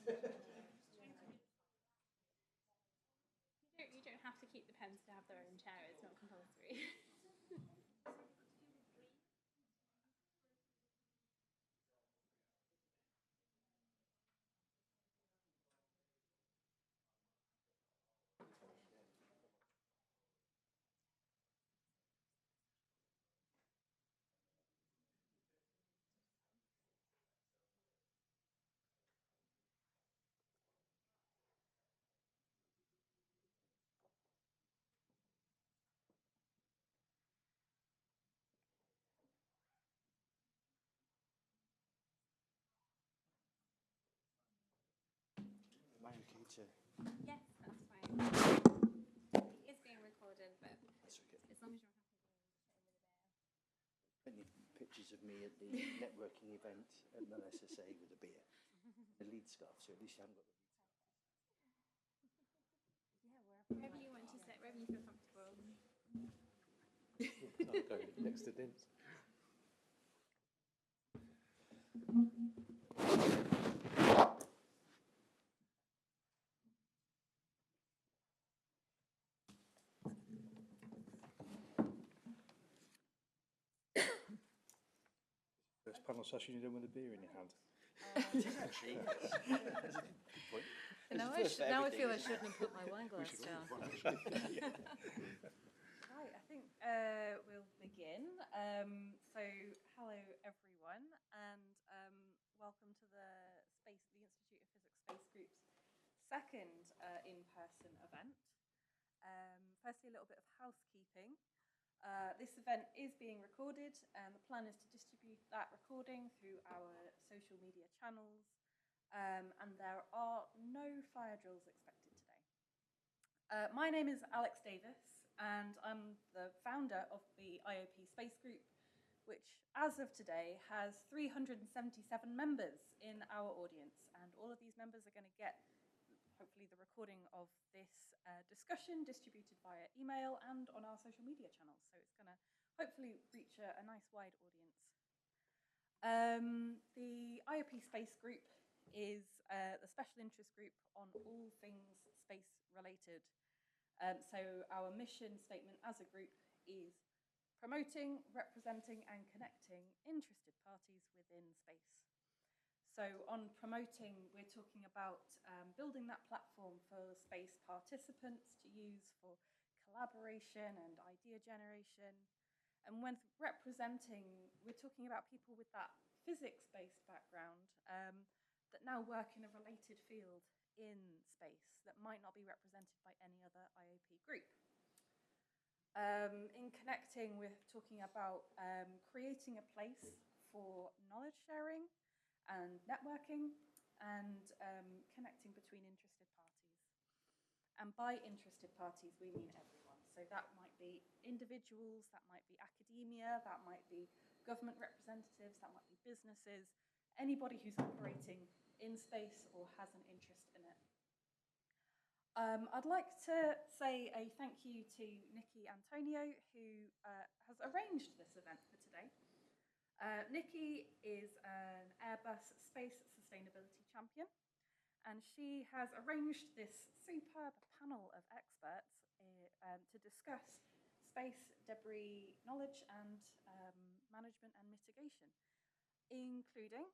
You don't have to keep the pens to have their own chair, it's not compulsory. Am I okay to? Yes, that's fine. It is being recorded, but That's okay. as long as you're happy Plenty of pictures of me at the networking event at IOP with a beer. The lead scarf, so at least you haven't got the lead scarf. Yeah, wherever you want to sit, wherever you feel comfortable. I'll go next to Dinz. First panel session you done with a beer in your hand. Actually, yes. That's a good point. Now I feel I shouldn't have put my wine glass down. Right, I think we'll begin. So, hello everyone, and welcome to the Institute of Physics Space Group's second in-person event. Firstly, a little bit of housekeeping. This event is being recorded, and the plan is to distribute that recording through our social media channels, and there are no fire drills expected today. My name is Alex Davis, and I'm the founder of the IOP Space Group, which, as of today, has 377 members in our audience, and all of these members are going to get hopefully the recording of this discussion distributed via email and on our social media channels. So it's going to hopefully reach a nice wide audience. The IOP Space Group is the special interest group on all things space related. So our mission statement as a group is promoting, representing and connecting interested parties within space. So on promoting, we're talking about building that platform for space participants to use for collaboration and idea generation. And when representing, we're talking about people with that physics-based background that now work in a related field in space that might not be represented by any other IOP group. In connecting, we're talking about creating a place for knowledge sharing and networking, and connecting between interested parties. And by interested parties, we mean everyone. So that might be individuals, that might be academia, that might be government representatives, that might be businesses, anybody who's operating in space or has an interest in it. I'd like to say a thank you to Nikki Antoniou, who has arranged this event for today. Nikki is an Airbus Space Sustainability Champion, and she has arranged this superb panel of experts to discuss space debris knowledge and management and mitigation, including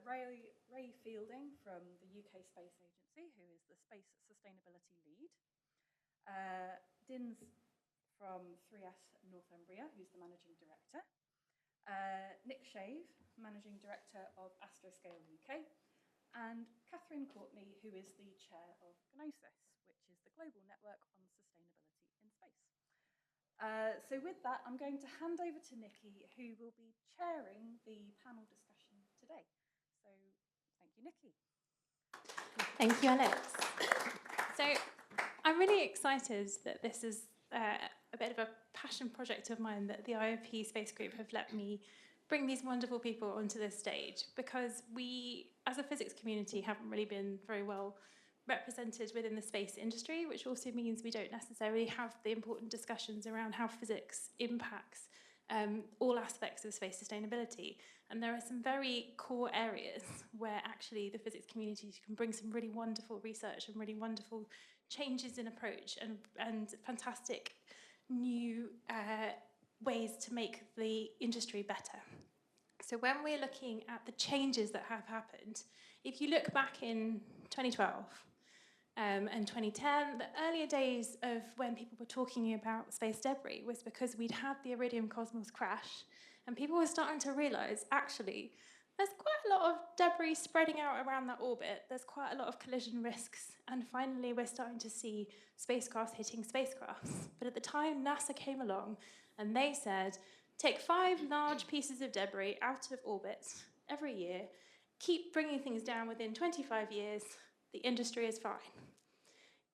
Ray Fielding from the UK Space Agency, who is the Space Sustainability Lead, Dinz from 3S Northumbria, who's the Managing Director, Nick Shave, Managing Director of Astroscale UK, and Katherine Courtney, who is the Chair of GNOSIS, which is the Global Network on Sustainability in Space. So with that, I'm going to hand over to Nikki, who will be chairing the panel discussion today. So thank you, Nikki. Thank you, Alex. So I'm really excited that this is a bit of a passion project of mine, that the IOP Space Group have let me bring these wonderful people onto this stage, because we, as a physics community, haven't really been very well represented within the space industry, which also means we don't necessarily have the important discussions around how physics impacts all aspects of space sustainability. And there are some very core areas where actually the physics community can bring some really wonderful research and really wonderful changes in approach and fantastic new ways to make the industry better. So when we're looking at the changes that have happened, if you look back in 2012 and 2010, the earlier days of when people were talking about space debris was because we'd had the Iridium Cosmos crash, and people were starting to realise, actually, there's quite a lot of debris spreading out around that orbit. There's quite a lot of collision risks. And finally, we're starting to see spacecrafts hitting spacecrafts. But at the time, NASA came along and they said, take 5 large pieces of debris out of orbit every year, keep bringing things down within 25 years, the industry is fine.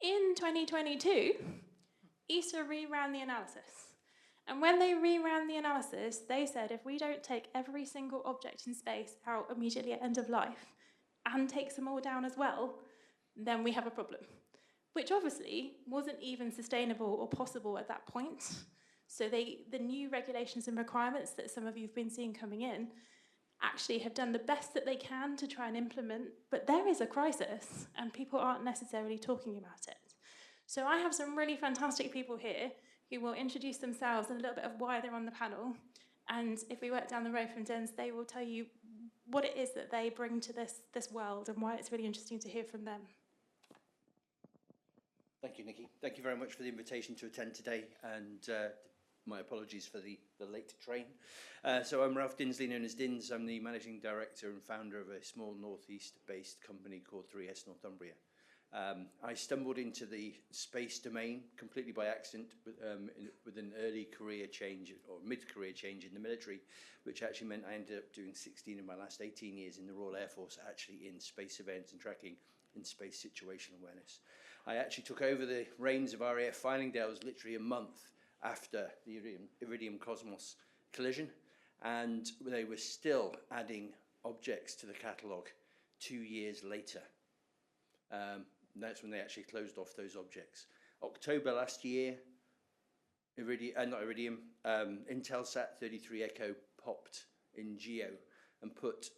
In 2022, ESA reran the analysis. And when they reran the analysis, they said if we don't take every single object in space out immediately at end of life and take them all down as well, then we have a problem, which obviously wasn't even sustainable or possible at that point. So the new regulations and requirements that some of you have been seeing coming in actually have done the best that they can to try and implement, but there is a crisis and people aren't necessarily talking about it. So I have some really fantastic people here who will introduce themselves and a little bit of why they're on the panel. And if we work down the road from Dinz, they will tell you what it is that they bring to this world and why it's really interesting to hear from them. Thank you, Nikki. Thank you very much for the invitation to attend today, and my apologies for the late train. So I'm Ralph Dinsley, known as Dinz. I'm the managing director and founder of a small northeast-based company called 3S Northumbria. I stumbled into the space domain completely by accident with an early career change or mid-career change in the military, which actually meant I ended up doing 16 of my last 18 years in the Royal Air Force, actually in space events and tracking in space situational awareness. I actually took over the reins of RAF Fylingdales literally a month after the Iridium Cosmos collision, and they were still adding objects to the catalogue 2 years later. That's when they actually closed off those objects. October last year, Intelsat 33 Echo popped in GEO and put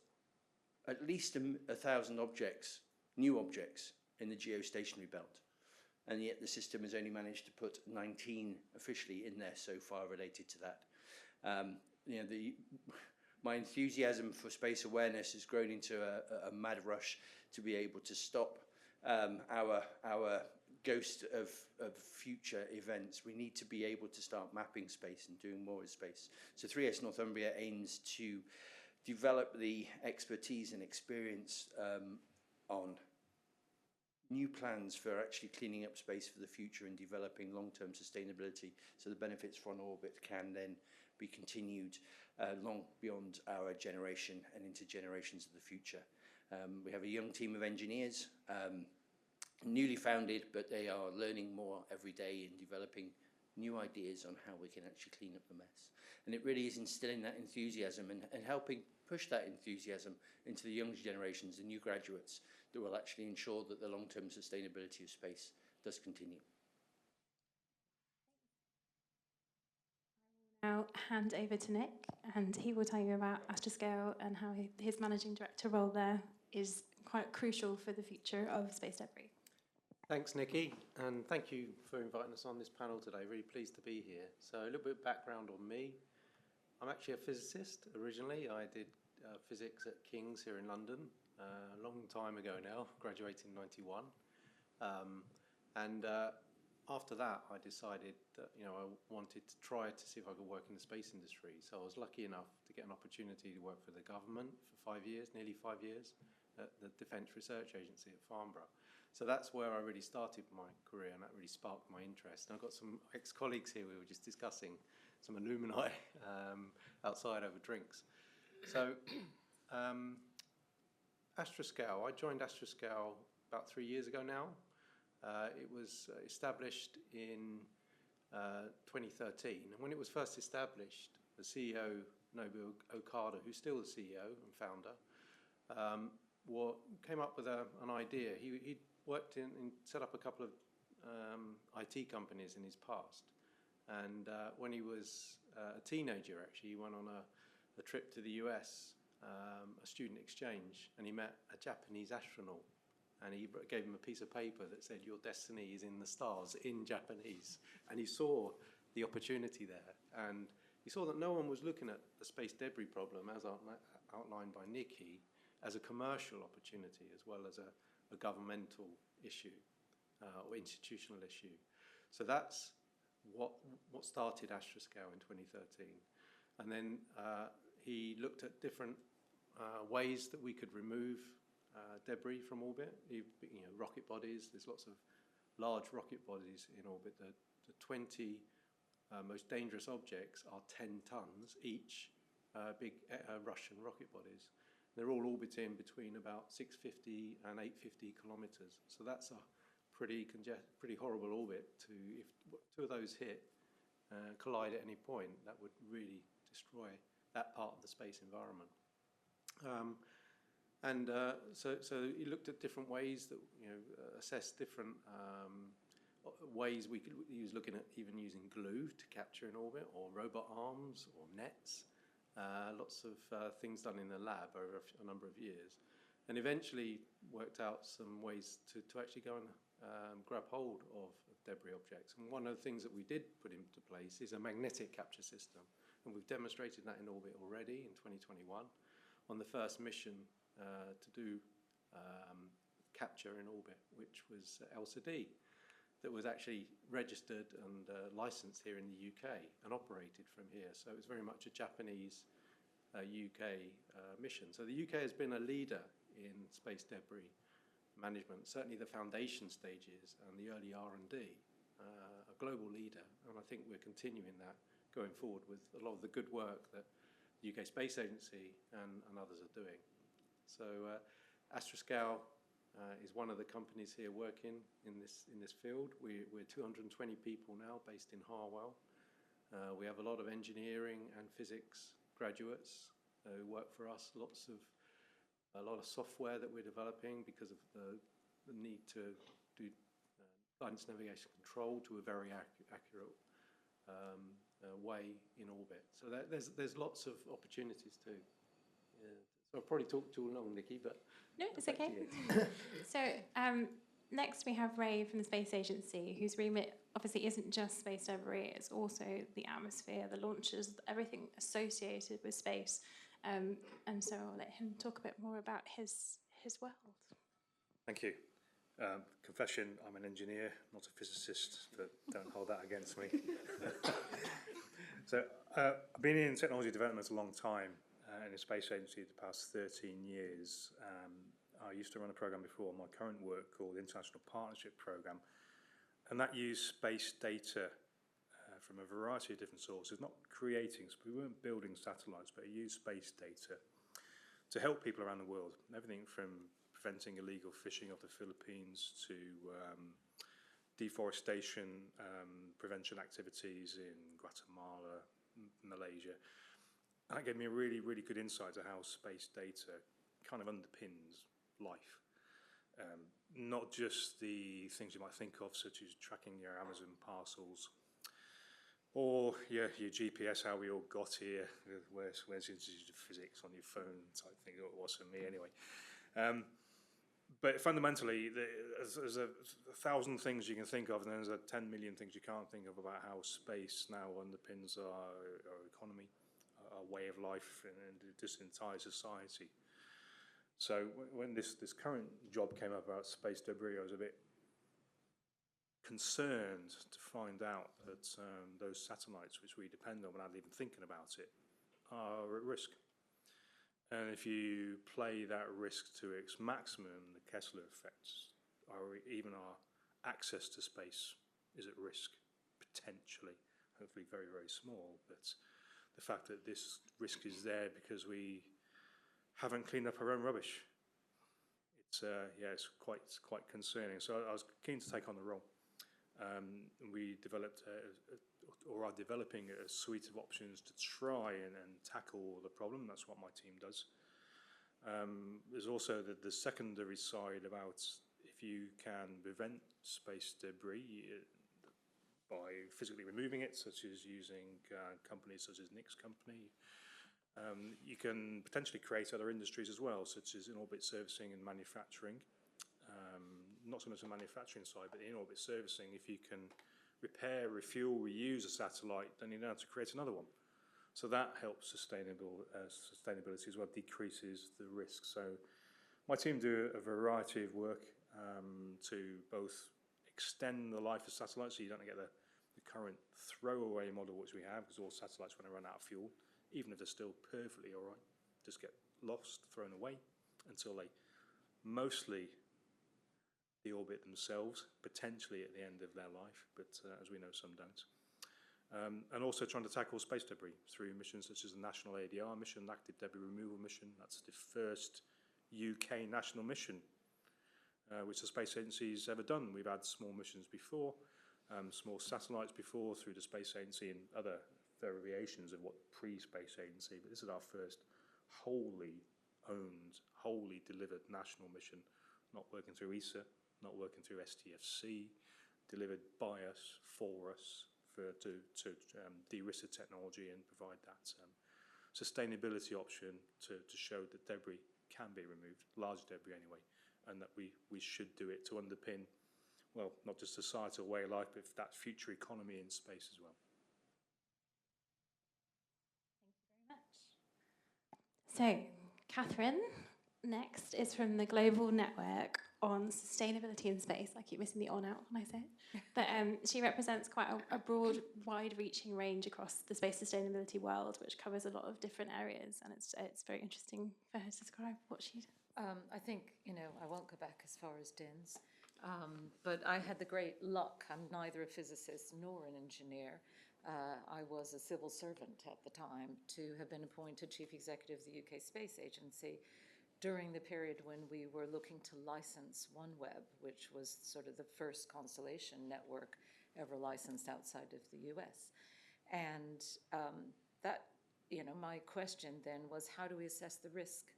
at least 1,000 objects, new objects, in the geostationary belt. And yet the system has only managed to put 19 officially in there so far related to that. My enthusiasm for space awareness has grown into a mad rush to be able to stop our ghost of future events. We need to be able to start mapping space and doing more with space. So 3S Northumbria aims to develop the expertise and experience on new plans for actually cleaning up space for the future and developing long-term sustainability so the benefits from orbit can then be continued long beyond our generation and into generations of the future. We have a young team of engineers, newly founded, but they are learning more every day and developing new ideas on how we can actually clean up the mess. And it really is instilling that enthusiasm and helping push that enthusiasm into the younger generations, the new graduates, that will actually ensure that the long-term sustainability of space does continue. Now hand over to Nick, and he will tell you about Astroscale and how his managing director role there is quite crucial for the future of space debris. Thanks, Nikki, and thank you for inviting us on this panel today. Really pleased to be here. So a little bit of background on me. I'm actually a physicist originally. I did physics at King's here in London a long time ago now, graduated in 91. After that, I decided that I wanted to try to see if I could work in the space industry. So I was lucky enough to get an opportunity to work for the government for 5 years, nearly 5 years, at the Defence Research Agency at Farnborough. So that's where I really started my career, and that really sparked my interest. And I've got some ex-colleagues here. We were just discussing some alumni outside over drinks. So Astroscale, I joined Astroscale about 3 years ago now. It was established in 2013. And when it was first established, the CEO, Nobu Okada, who's still the CEO and founder, came up with an idea. He'd worked and set up a couple of IT companies in his past. And when he was a teenager, actually. He went on a trip to the US, a student exchange, and he met a Japanese astronaut. And he gave him a piece of paper that said, "Your destiny is in the stars," in Japanese. And he saw the opportunity there. And he saw that no one was looking at the space debris problem, as outlined by Nikki, as a commercial opportunity as well as a governmental issue or institutional issue. So that's what started Astroscale in 2013. And then he looked at different ways that we could remove debris from orbit. Rocket bodies, there's lots of large rocket bodies in orbit. The 20 most dangerous objects are 10 tons each, big Russian rocket bodies. They're all orbiting between about 650 and 850 kilometers. So that's a pretty horrible orbit. If two of those hit, collide at any point, that would really destroy that part of the space environment. So he looked at different ways that, assessed different ways we could use, looking at even using glue to capture in orbit, or robot arms, or nets. Lots of things done in the lab over a number of years. And eventually worked out some ways to actually go and grab hold of debris objects. And one of the things that we did put into place is a magnetic capture system. And we've demonstrated that in orbit already in 2021 on the first mission to do capture in orbit, which was ELSA-D, that was actually registered and licensed here in the UK and operated from here. So it was very much a Japanese UK mission. So the UK has been a leader in space debris management, certainly the foundation stages and the early R&D, a global leader. And I think we're continuing that going forward with a lot of the good work that the UK Space Agency and others are doing. So Astroscale is one of the companies here working in this field. We're 220 people now based in Harwell. We have a lot of engineering and physics graduates who work for us. A lot of software that we're developing because of the need to do guidance navigation control to a very accurate way in orbit. So there's lots of opportunities too. So I'll probably talk too long, Nikki, but no, it's okay. So next we have Ray from the Space Agency, whose remit obviously isn't just space debris, it's also the atmosphere, the launches, everything associated with space. And so I'll let him talk a bit more about his world. Thank you. Confession, I'm an engineer, not a physicist, but don't hold that against me. So I've been in technology development a long time, in the Space Agency the past 13 years. I used to run a program before my current work called the International Partnership Program, and that used space data from a variety of different sources, not creating, we weren't building satellites, but it used space data to help people around the world. Everything from preventing illegal fishing off the Philippines to deforestation prevention activities in Guatemala, Malaysia. And that gave me a really, really good insight to how space data kind of underpins life. Not just the things you might think of, such as tracking your Amazon parcels, or your GPS, how we all got here, where's the Institute of Physics on your phone type thing, or it was for me anyway. But fundamentally, there's a thousand things you can think of, and then there's 10 million things you can't think of about how space now underpins our economy, our way of life, and this entire society. So when this current job came up about space debris, I was a bit concerned to find out that those satellites which we depend on without even thinking about it are at risk. And if you play that risk to its maximum, the Kessler effects, or even our access to space is at risk, potentially, hopefully very, very small. But the fact that this risk is there because we haven't cleaned up our own rubbish, it's quite concerning. So I was keen to take on the role. We developed or are developing a suite of options to try and tackle the problem. That's what my team does. There's also the secondary side about if you can prevent space debris, by physically removing it, such as using companies such as Nick's company. You can potentially create other industries as well, such as in-orbit servicing and manufacturing. Not so much the manufacturing side, but the in-orbit servicing. If you can repair, refuel, reuse a satellite, then you know how to create another one. So that helps sustainability as well, decreases the risk. So my team do a variety of work to both extend the life of satellites, so you don't get the current throwaway model which we have, because all satellites, when they run out of fuel, even if they're still perfectly all right, just get lost, thrown away, until they mostly deorbit themselves, potentially at the end of their life, but as we know, some don't. And also trying to tackle space debris through missions such as the National ADR mission, Active Debris Removal mission. That's the first UK national mission which the Space Agency's ever done. We've had small missions before, small satellites before through the Space Agency and other variations of what pre-Space Agency, but this is our first wholly owned, wholly delivered national mission, not working through ESA, not working through STFC, delivered by us, for us, to de-risk the technology and provide that sustainability option to show that debris can be removed, large debris anyway, and that we should do it to underpin, well, not just societal way of life, but that future economy in space as well. Thank you very much. So, Katherine, next is from the Global Network on Sustainability in Space. I keep missing the on out when I say it. But she represents quite a broad, wide-reaching range across the space sustainability world, which covers a lot of different areas, and it's very interesting for her to describe what she does. I think, I won't go back as far as Dinz, but I had the great luck. I'm neither a physicist nor an engineer. I was a civil servant at the time to have been appointed Chief Executive of the UK Space Agency during the period when we were looking to license OneWeb, which was sort of the first constellation network ever licensed outside of the US. And my question then was, how do we assess the risk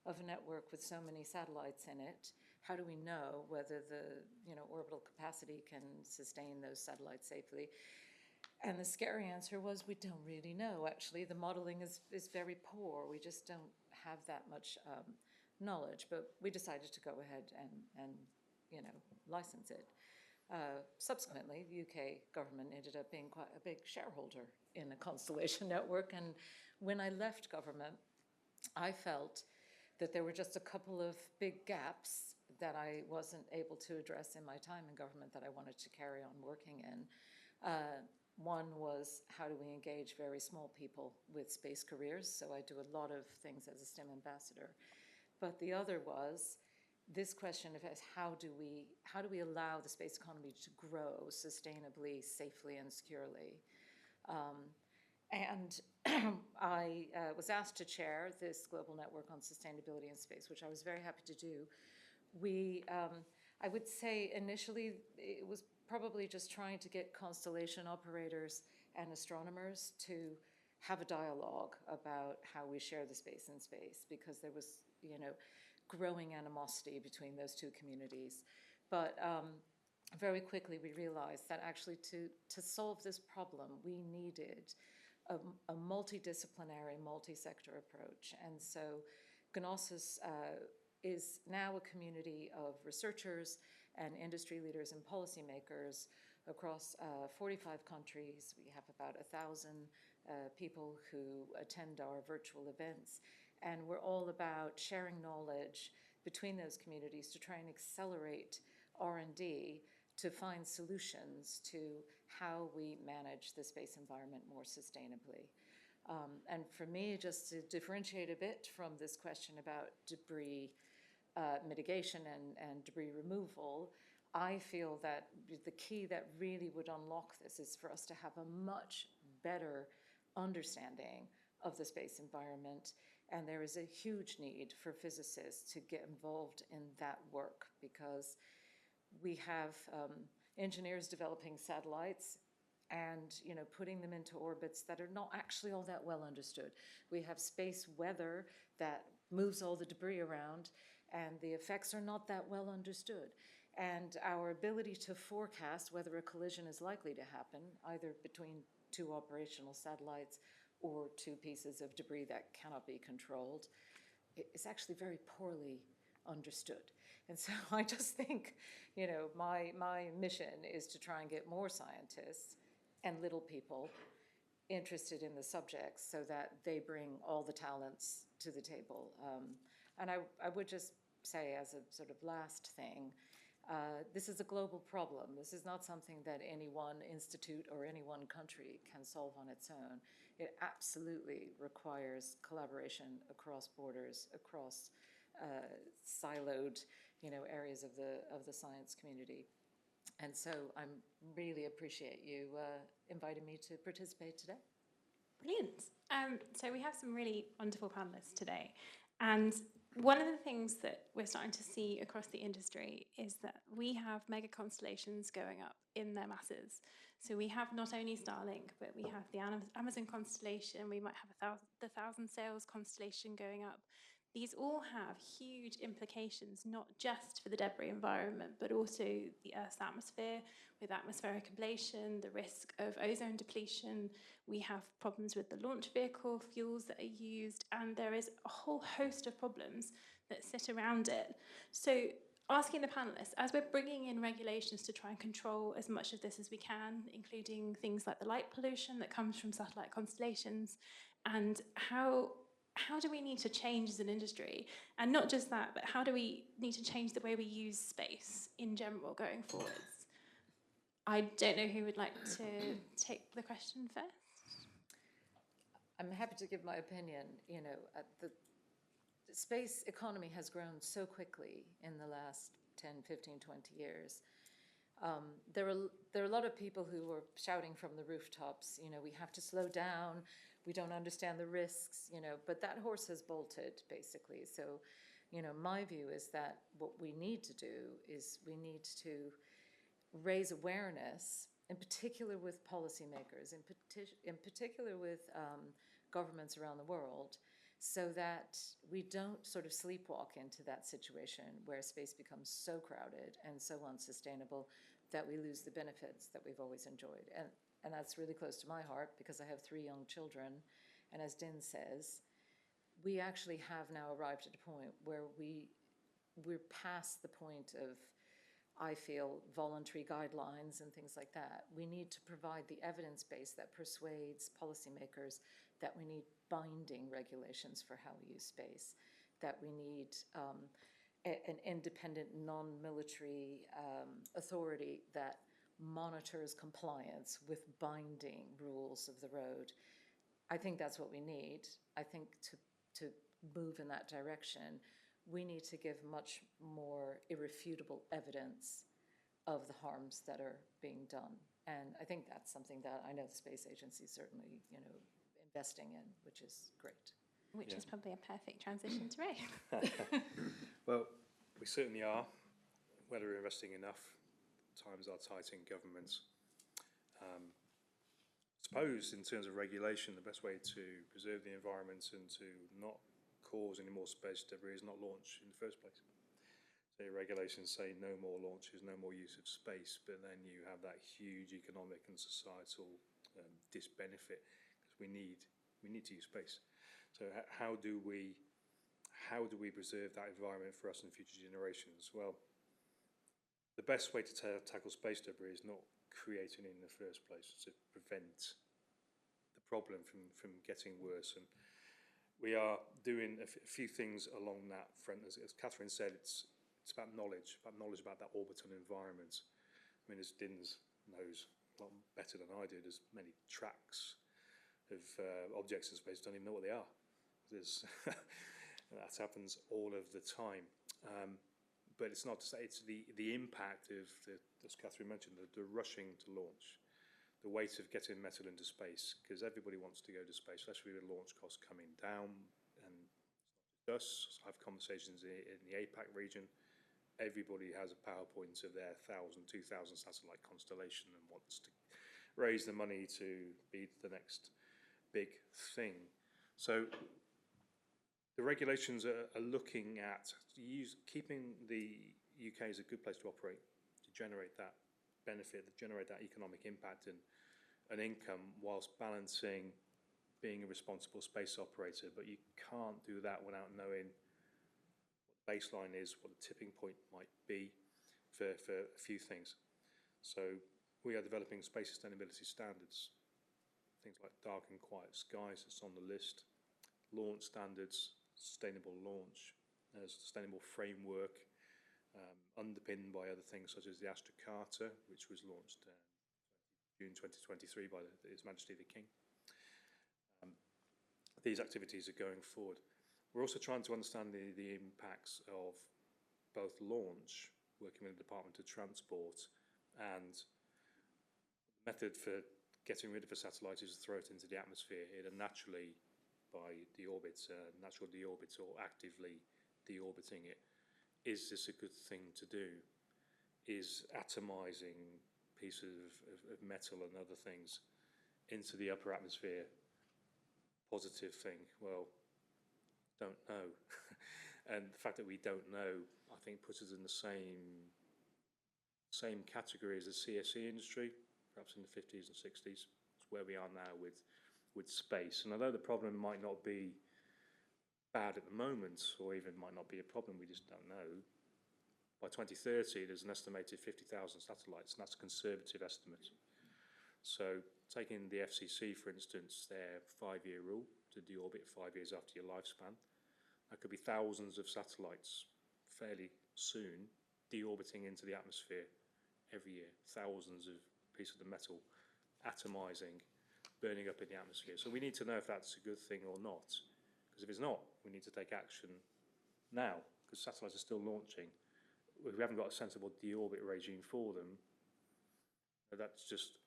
of a network with so many satellites in it? How do we know whether the orbital capacity can sustain those satellites safely? And the scary answer was, we don't really know. Actually, the modeling is very poor. We just don't have that much knowledge. But we decided to go ahead and license it. Subsequently, the UK government ended up being quite a big shareholder in the constellation network. And when I left government, I felt that there were just a couple of big gaps that I wasn't able to address in my time in government that I wanted to carry on working in. One was, how do we engage very small people with space careers? So I do a lot of things as a STEM ambassador. But the other was this question of how do we allow the space economy to grow sustainably, safely, and securely? And I was asked to chair this global network on sustainability in space, which I was very happy to do. I would say initially it was probably just trying to get constellation operators and astronomers to have a dialogue about how we share the space in space, because there was, growing animosity between those two communities. But very quickly we realized that actually to solve this problem, we needed a multidisciplinary, multi-sector approach. And so GNOSIS is now a community of researchers and industry leaders and policymakers across 45 countries. We have about 1,000 people who attend our virtual events. And we're all about sharing knowledge between those communities to try and accelerate R&D to find solutions to how we manage the space environment more sustainably. And for me, just to differentiate a bit from this question about debris mitigation and debris removal, I feel that the key that really would unlock this is for us to have a much better understanding of the space environment. And there is a huge need for physicists to get involved in that work, because we have engineers developing satellites and putting them into orbits that are not actually all that well understood. We have space weather that moves all the debris around, and the effects are not that well understood. and our ability to forecast whether a collision is likely to happen, either between two operational satellites or two pieces of debris that cannot be controlled, is actually very poorly understood. And so I just think, you know, my mission is to try and get more scientists and little people interested in the subjects so that they bring all the talents to the table. And I would just say, as a sort of last thing, this is a global problem. This is not something that any one institute or any one country can solve on its own. It absolutely requires collaboration across borders, across siloed, you know, areas of the science community. And so I really appreciate you inviting me to participate today. Brilliant. So we have some really wonderful panellists today. And one of the things that we're starting to see across the industry is that we have mega constellations going up in their masses. So we have not only Starlink, but we have the Amazon constellation. We might have the Thousand Sails constellation going up. These all have huge implications, not just for the debris environment, but also the Earth's atmosphere, with atmospheric ablation, the risk of ozone depletion. We have problems with the launch vehicle fuels that are used, and there is a whole host of problems that sit around it. So asking the panellists, as we're bringing in regulations to try and control as much of this as we can, including things like the light pollution that comes from satellite constellations, and how do we need to change as an industry? And not just that, but how do we need to change the way we use space in general going forwards? I don't know who would like to take the question first. I'm happy to give my opinion. You know, the space economy has grown so quickly in the last 10, 15, 20 years. There are a lot of people who are shouting from the rooftops, you know, we have to slow down, we don't understand the risks, you know, but that horse has bolted, basically. So, you know, my view is that what we need to do is we need to raise awareness, in particular with policymakers, in particular with governments around the world, so that we don't sort of sleepwalk into that situation where space becomes so crowded and so unsustainable that we lose the benefits that we've always enjoyed. And that's really close to my heart because I have 3 young children. And as Dinz says, we actually have now arrived at a point where we're past the point of, I feel, voluntary guidelines and things like that. We need to provide the evidence base that persuades policymakers that we need binding regulations for how we use space, that we need an independent, non-military authority that monitors compliance with binding rules of the road. I think that's what we need. I think to move in that direction, we need to give much more irrefutable evidence of the harms that are being done. And I think that's something that I know the Space Agency is certainly, you know, investing in, which is great. Which is probably a perfect transition to Ray. Well, we certainly are. Whether we're investing enough, times are tight in governments. I suppose in terms of regulation, the best way to preserve the environment and to not cause any more space debris is not launch in the first place. So regulations say no more launches, no more use of space, but then you have that huge economic and societal disbenefit because we need to use space. So how do we preserve that environment for us and future generations? Well, the best way to tackle space debris is not creating it in the first place, to prevent the problem from getting worse. And we are doing a few things along that front. As Katherine said, it's about knowledge about that orbital environment. I mean, as Dinz knows a lot better than I do, there's many tracks of objects in space don't even know what they are. That happens all of the time. But it's not to say it's the impact of, as Katherine mentioned, the rushing to launch, the weight of getting metal into space, because everybody wants to go to space, especially with launch costs coming down. And us, I have conversations in the APAC region. Everybody has a PowerPoint of their 1,000, 2,000 satellite constellation and wants to raise the money to be the next big thing. So the regulations are looking at keeping the UK is a good place to operate, to generate that benefit, to generate that economic impact and income whilst balancing being a responsible space operator. But you can't do that without knowing what the baseline is, what the tipping point might be for a few things. So we are developing space sustainability standards, things like dark and quiet skies, that's on the list, launch standards, sustainable launch, sustainable framework, underpinned by other things such as the Astroscale, which was launched June 2023 by His Majesty the King. These activities are going forward. We're also trying to understand the impacts of both launch, working with the Department of Transport, and the method for getting rid of a satellite is to throw it into the atmosphere, either naturally by deorbit, natural deorbit, or actively deorbiting it. Is this a good thing to do? Is atomizing pieces of metal and other things into the upper atmosphere positive thing? Well, don't know. And the fact that we don't know, I think, puts us in the same category as the CSE industry, perhaps in the 50s and 60s. It's where we are now with space. And although the problem might not be bad at the moment, or even might not be a problem, we just don't know. By 2030, there's an estimated 50,000 satellites, and that's a conservative estimate. So taking the FCC, for instance, their 5-year rule to deorbit 5 years after your lifespan, that could be thousands of satellites fairly soon deorbiting into the atmosphere every year, thousands of pieces of metal atomizing, burning up in the atmosphere. So we need to know if that's a good thing or not, because if it's not, we need to take action now, because satellites are still launching. If we haven't got a sensible deorbit regime for them, that's just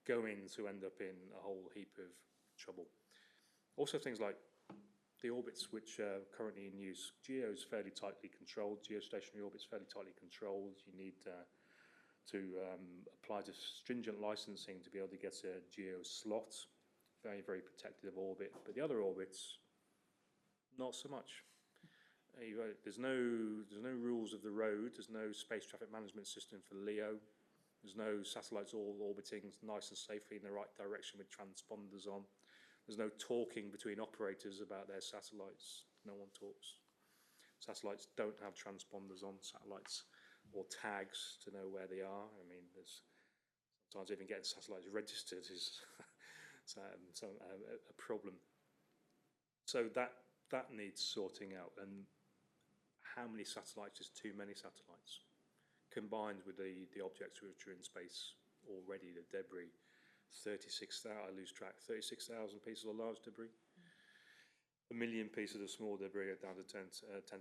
going to end up in a whole heap of trouble. Also things like the orbits which are currently in use. GEO is fairly tightly controlled. Geostationary orbit's fairly tightly controlled. You need to apply to stringent licensing to be able to get a GEO slot. Very, very protective orbit. But the other orbits, not so much. There's no rules of the road. There's no space traffic management system for LEO. There's no satellites all orbiting nice and safely in the right direction with transponders on. There's no talking between operators about their satellites. No one talks. Satellites don't have transponders on satellites or tags to know where they are. I mean, there's sometimes even getting satellites registered is a problem. So that needs sorting out. And how many satellites is too many satellites? Combined with the objects which are in space already, the debris, 36,000, I lose track, 36,000 pieces of large debris. 1 million pieces of small debris down to 10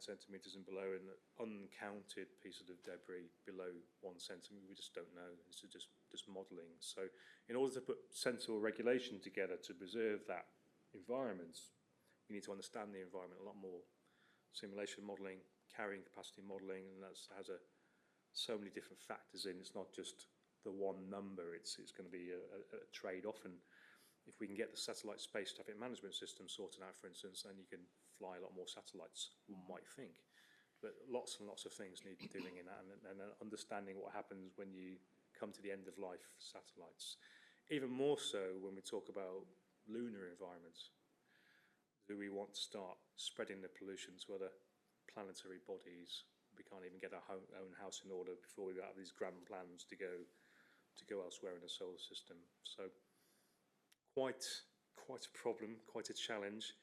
centimetres and below, and uncounted pieces of debris below 1 centimetre. We just don't know. This is just modelling. So in order to put sensible regulation together to preserve that environment, we need to understand the environment a lot more. Simulation modelling, carrying capacity modelling, and that has so many different factors in. It's not just the one number, it's going to be a trade-off. And if we can get the satellite space traffic management system sorted out, for instance, then you can fly a lot more satellites, one might think. But lots and lots of things need doing in that, and understanding what happens when you come to the end of life satellites. Even more so when we talk about lunar environments. Do we want to start spreading the pollution to other planetary bodies? We can't even get our own house in order before we have these grand plans to go elsewhere in the solar system. So quite a problem, quite a challenge.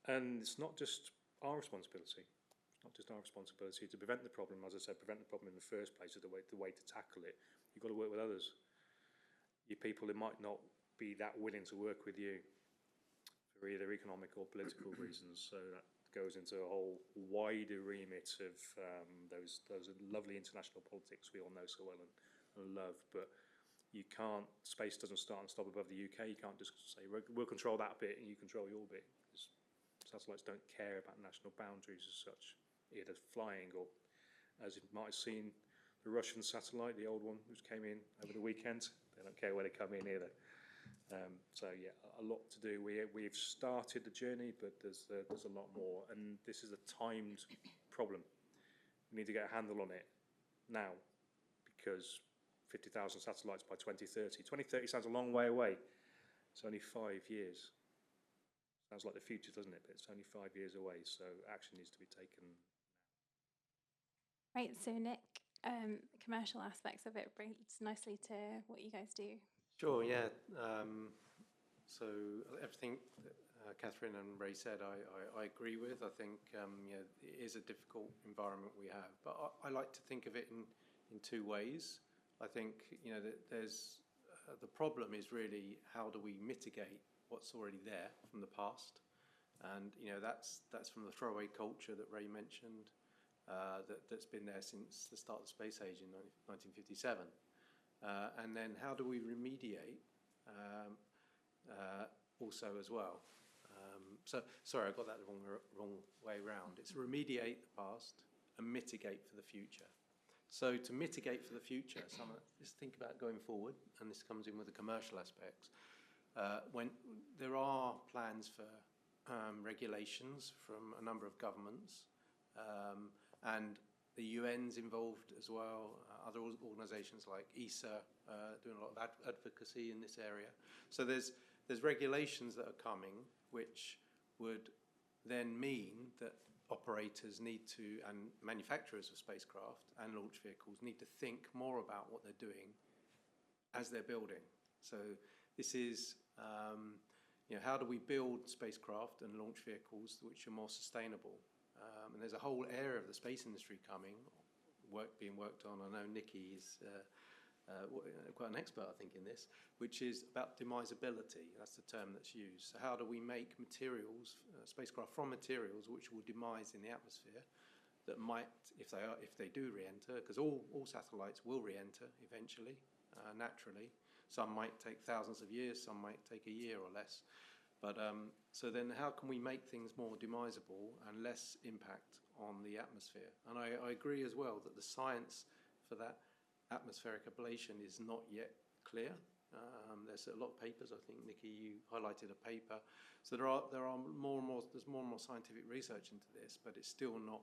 And it's not just our responsibility. It's not just our responsibility to prevent the problem. As I said, prevent the problem in the first place is the way to tackle it. You've got to work with others. Your people who might not be that willing to work with you for either economic or political reasons. So that goes into a whole wider remit of those lovely international politics we all know so well and love. But you can't, space doesn't start and stop above the UK. You can't just say, we'll control that bit and you control your bit. Because satellites don't care about national boundaries as such, either flying or, as you might have seen, the Russian satellite, the old one which came in over the weekend, they don't care where they come in either. So yeah, a lot to do. We've started the journey, but there's a lot more, and this is a timed problem. We need to get a handle on it now, because 50,000 satellites by 2030. 2030 sounds a long way away. It's only 5 years. Sounds like the future, doesn't it? But it's only 5 years away, so action needs to be taken. Right, so Nick, commercial aspects of it brings nicely to what you guys do. Sure, yeah. So everything that Katherine and Ray said, I agree with. I think it is a difficult environment we have, but I like to think of it in two ways. I think that there's the problem is really how do we mitigate what's already there from the past, and that's from the throwaway culture that Ray mentioned, that's been there since the start of the space age in 1957, and then how do we remediate also as well. So sorry, I got that the wrong way around. It's remediate the past and mitigate for the future. So to mitigate for the future, just think about going forward, and this comes in with the commercial aspects. When there are plans for regulations from a number of governments, and the UN's involved as well, other organisations like ESA doing a lot of advocacy in this area. So there's regulations that are coming which would then mean that operators need to, and manufacturers of spacecraft and launch vehicles need to think more about what they're doing as they're building. So this is, how do we build spacecraft and launch vehicles which are more sustainable? And there's a whole area of the space industry coming, being worked on. I know Nikki is quite an expert, I think, in this, which is about demisability. That's the term that's used. So how do we make materials, spacecraft from materials which will demise in the atmosphere that might, if they do re-enter, because all satellites will re-enter eventually, naturally. Some might take thousands of years, some might take a year or less. But so then how can we make things more demisable and less impact on the atmosphere? And I agree as well that the science for that atmospheric ablation is not yet clear. There's a lot of papers. I think, Nikki, you highlighted a paper. So there's more and more scientific research into this, but it's still not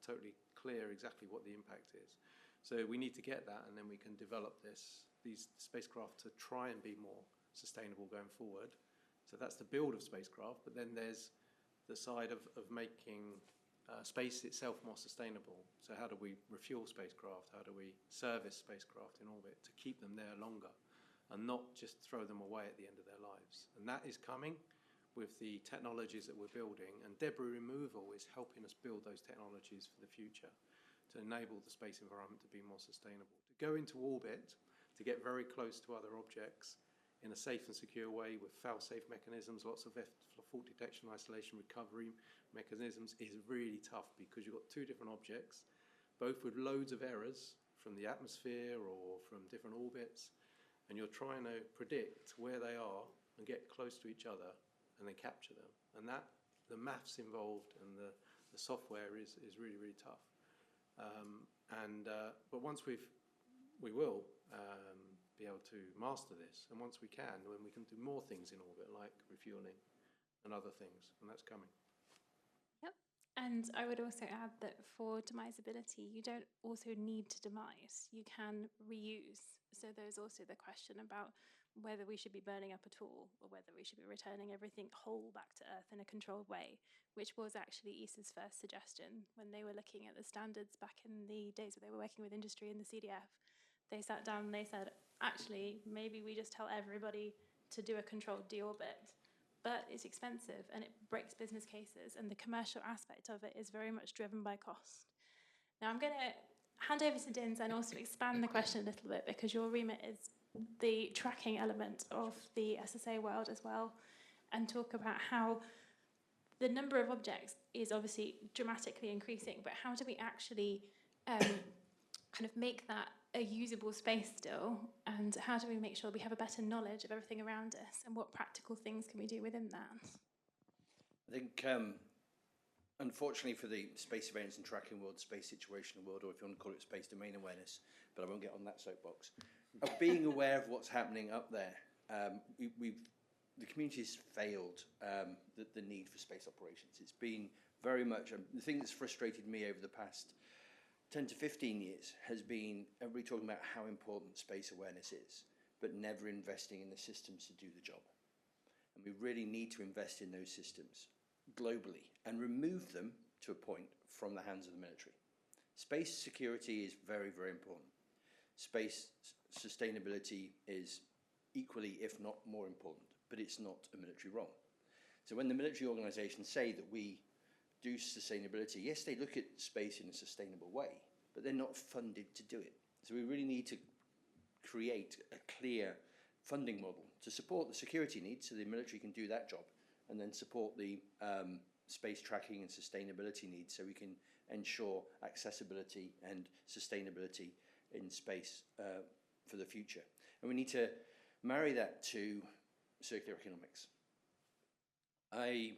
totally clear exactly what the impact is. So we need to get that, and then we can develop these spacecraft to try and be more sustainable going forward. So that's the build of spacecraft, but then there's the side of making space itself more sustainable. So how do we refuel spacecraft? How do we service spacecraft in orbit to keep them there longer and not just throw them away at the end of their lives? And that is coming with the technologies that we're building, and debris removal is helping us build those technologies for the future to enable the space environment to be more sustainable. To go into orbit, to get very close to other objects in a safe and secure way with fail-safe mechanisms, lots of fault detection, isolation, recovery mechanisms is really tough because you've got two different objects, both with loads of errors from the atmosphere or from different orbits, and you're trying to predict where they are and get close to each other and then capture them. And that, the maths involved and the software is really, really tough. But once we will be able to master this, and once we can, when we can do more things in orbit, like refueling and other things, and that's coming. Yep, and I would also add that for demisability, you don't also need to demise, you can reuse. So there's also the question about whether we should be burning up at all, or whether we should be returning everything whole back to Earth in a controlled way, which was actually ESA's first suggestion when they were looking at the standards back in the days where they were working with industry and the CDF. They sat down and they said, actually, maybe we just tell everybody to do a controlled deorbit, but it's expensive and it breaks business cases, and the commercial aspect of it is very much driven by cost. Now I'm going to hand over to Dinz and also expand the question a little bit, because your remit is the tracking element of the SSA world as well, and talk about how the number of objects is obviously dramatically increasing, but how do we actually kind of make that a usable space still, and how do we make sure we have a better knowledge of everything around us, and what practical things can we do within that? I think, unfortunately for the space surveillance and tracking world, space situational world, or if you want to call it space domain awareness, but I won't get on that soapbox, of being aware of what's happening up there, the community has failed the need for space operations. It's been very much, the thing that's frustrated me over the past 10 to 15 years has been everybody talking about how important space awareness is, but never investing in the systems to do the job. And we really need to invest in those systems globally and remove them to a point from the hands of the military. Space security is very, very important. Space sustainability is equally, if not more important, but it's not a military role. So when the military organizations say that we do sustainability, yes, they look at space in a sustainable way, but they're not funded to do it. So we really need to create a clear funding model to support the security needs so the military can do that job, and then support the space tracking and sustainability needs so we can ensure accessibility and sustainability in space for the future. And we need to marry that to circular economics. I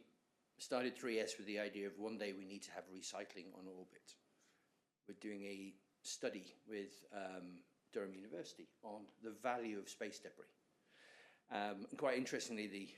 started 3S with the idea of one day we need to have recycling on orbit. We're doing a study with Durham University on the value of space debris. And quite interestingly, the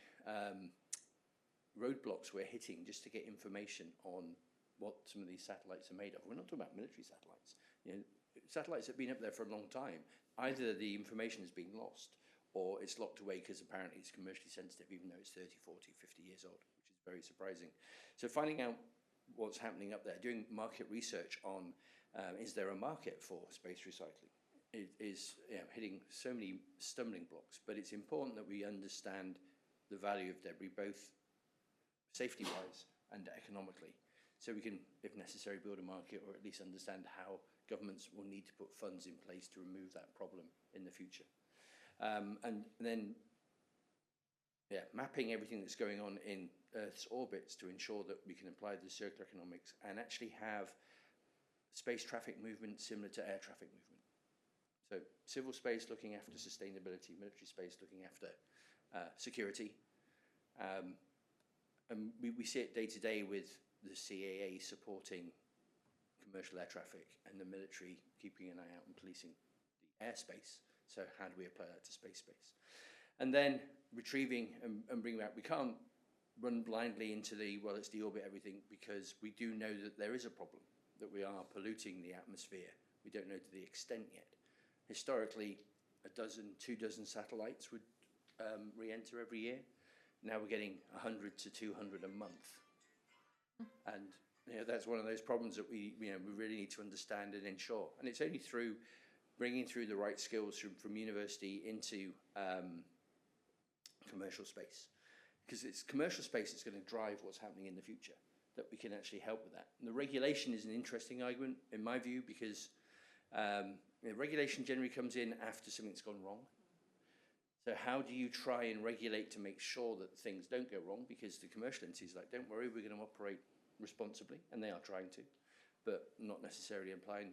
roadblocks we're hitting just to get information on what some of these satellites are made of. We're not talking about military satellites. You know, satellites have been up there for a long time. Either the information has been lost or it's locked away because apparently it's commercially sensitive, even though it's 30, 40, 50 years old, which is very surprising. So finding out what's happening up there, doing market research on is there a market for space recycling, is hitting so many stumbling blocks. But it's important that we understand the value of debris, both safety-wise and economically, so we can, if necessary, build a market or at least understand how governments will need to put funds in place to remove that problem in the future. And then, mapping everything that's going on in Earth's orbits to ensure that we can apply the circular economics and actually have space traffic movement similar to air traffic movement. So civil space looking after sustainability, military space looking after security. And we see it day to day with the CAA supporting commercial air traffic and the military keeping an eye out and policing the airspace. So how do we apply that to space? And then retrieving and bringing back, we can't run blindly into well, it's deorbit everything, because we do know that there is a problem, that we are polluting the atmosphere. We don't know to the extent yet. Historically, 2 dozen satellites would re-enter every year. Now we're getting 100 to 200 a month. And that's one of those problems that we really need to understand and ensure. And it's only through bringing through the right skills from university into commercial space. Because it's commercial space that's going to drive what's happening in the future, that we can actually help with that. And the regulation is an interesting argument, in my view, because regulation generally comes in after something's gone wrong. So how do you try and regulate to make sure that things don't go wrong? Because the commercial entities are like, don't worry, we're going to operate responsibly, and they are trying to, but not necessarily applying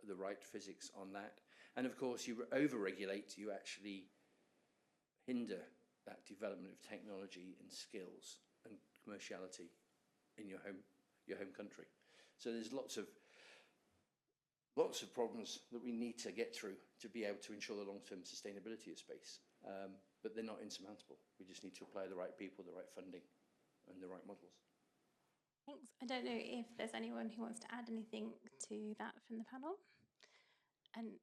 the right physics on that. And of course, you over-regulate, you actually hinder that development of technology and skills and commerciality in your home country. So there's lots of problems that we need to get through to be able to ensure the long-term sustainability of space. But they're not insurmountable. We just need to apply the right people, the right funding, and the right models. Thanks. I don't know if there's anyone who wants to add anything to that from the panel. And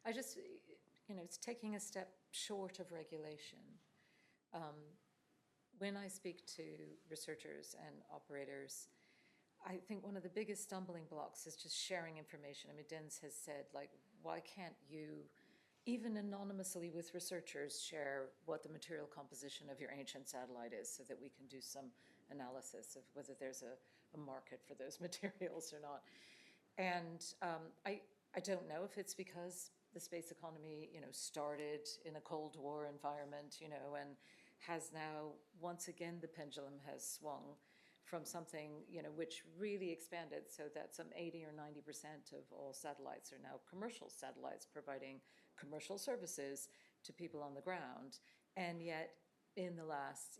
I just, it's taking a step short of regulation. When I speak to researchers and operators, I think one of the biggest stumbling blocks is just sharing information. I mean, Dinz has said, why can't you, even anonymously with researchers, share what the material composition of your ancient satellite is so that we can do some analysis of whether there's a market for those materials or not. And I don't know if it's because the space economy, started in a Cold War environment, and has now, once again, the pendulum has swung from something, which really expanded so that some 80 or 90% of all satellites are now commercial satellites providing commercial services to people on the ground. And yet, in the last,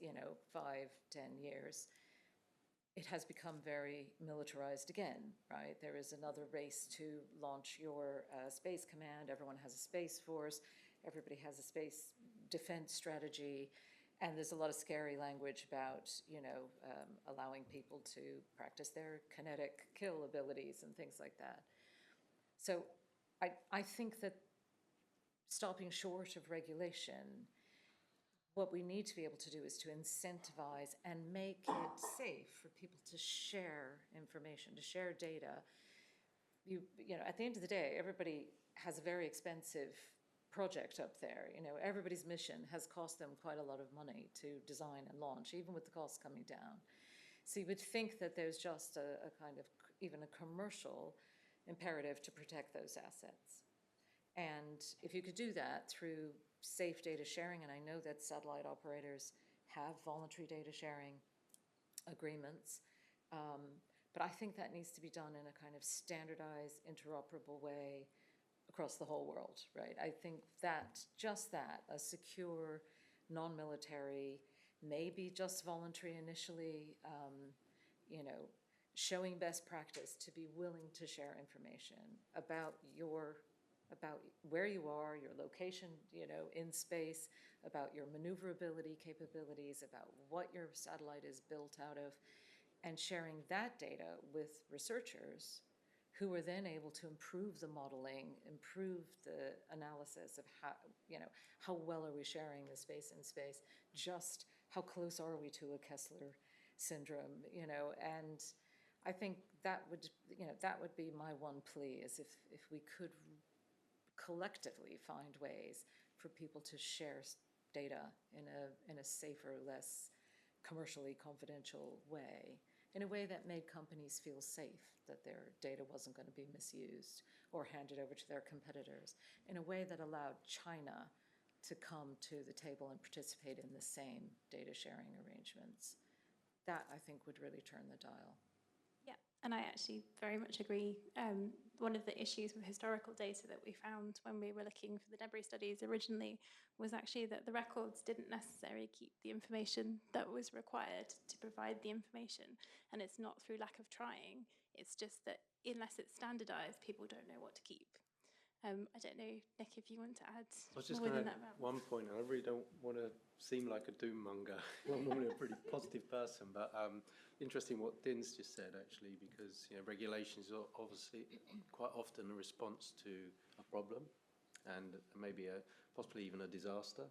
5, 10 years, it has become very militarized again, right? There is another race to launch your space command. Everyone has a space force. Everybody has a space defense strategy. And there's a lot of scary language about, allowing people to practice their kinetic kill abilities and things like that. So I think that stopping short of regulation, what we need to be able to do is to incentivize and make it safe for people to share information, to share data. You know, at the end of the day, everybody has a very expensive project up there. You know, everybody's mission has cost them quite a lot of money to design and launch, even with the costs coming down. So you would think that there's just a kind of even a commercial imperative to protect those assets. And if you could do that through safe data sharing, and I know that satellite operators have voluntary data sharing agreements, but I think that needs to be done in a kind of standardized, interoperable way across the whole world, right? I think that, just that, a secure, non-military, maybe just voluntary initially, you know, showing best practice to be willing to share information about where you are, your location, you know, in space, about your maneuverability capabilities, about what your satellite is built out of, and sharing that data with researchers who are then able to improve the modeling, improve the analysis of how, you know, how well are we sharing the space in space, just how close are we to a Kessler syndrome, you know, and I think that would, you know, that would be my one plea, is if we could collectively find ways for people to share data in a safer, less commercially confidential way, in a way that made companies feel safe that their data wasn't going to be misused or handed over to their competitors, in a way that allowed China to come to the table and participate in the same data sharing arrangements. That, I think, would really turn the dial. Yeah, and I actually very much agree. One of the issues with historical data that we found when we were looking for the debris studies originally was actually that the records didn't necessarily keep the information that was required to provide the information. And it's not through lack of trying, it's just that unless it's standardised, people don't know what to keep. I don't know, Nick, if you want to add I was just more going than to that. add one point. I really don't want to seem like a doom monger. I'm normally a pretty positive person, but interesting what Dinz just said, actually, because, you know, regulations are obviously quite often a response to a problem and maybe possibly even a disaster,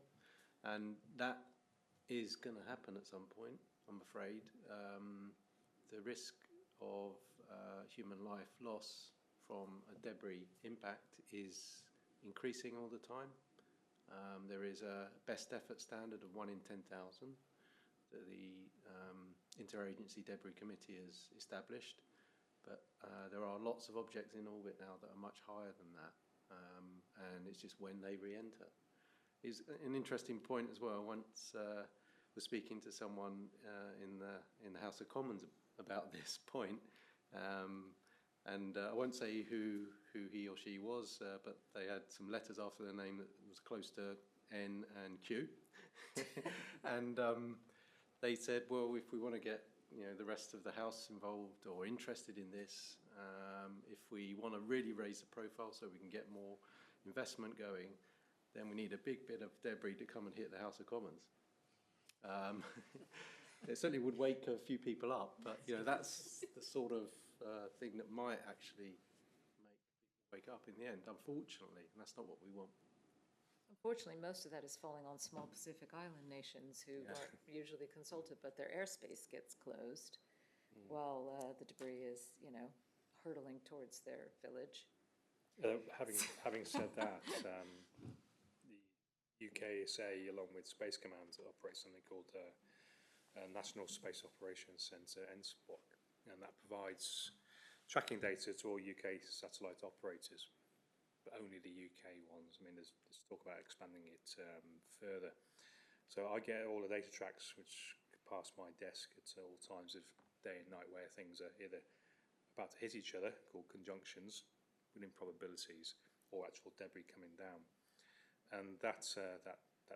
and that is going to happen at some point, I'm afraid. The risk of human life loss from a debris impact is increasing all the time. There is a best effort standard of 1 in 10,000 that the Interagency Debris Committee has established, but there are lots of objects in orbit now that are much higher than that, and it's just when they re-enter. Is an interesting point as well. Once was speaking to someone in the House of Commons about this point, and I won't say who he or she was, but they had some letters after their name that was close to N and Q. And they said, well, if we want to get, you know, the rest of the House involved or interested in this, if we want to really raise the profile so we can get more investment going, then we need a big bit of debris to come and hit the House of Commons. It certainly would wake a few people up, but, you know, that's the sort of thing that might actually make people wake up in the end, unfortunately, and that's not what we want. Unfortunately, most of that is falling on small Pacific Island nations who aren't usually consulted, but their airspace gets closed while the debris is, you know, hurtling towards their village. Having said that, the UKSA, along with Space Command, operates something called National Space Operations Centre, NSPOC, and that provides tracking data to all UK satellite operators, but only the UK ones. I mean, there's talk about expanding it further. So I get all the data tracks which pass my desk at all times of day and night, where things are either about to hit each other, called conjunctions, within probabilities, or actual debris coming down. And that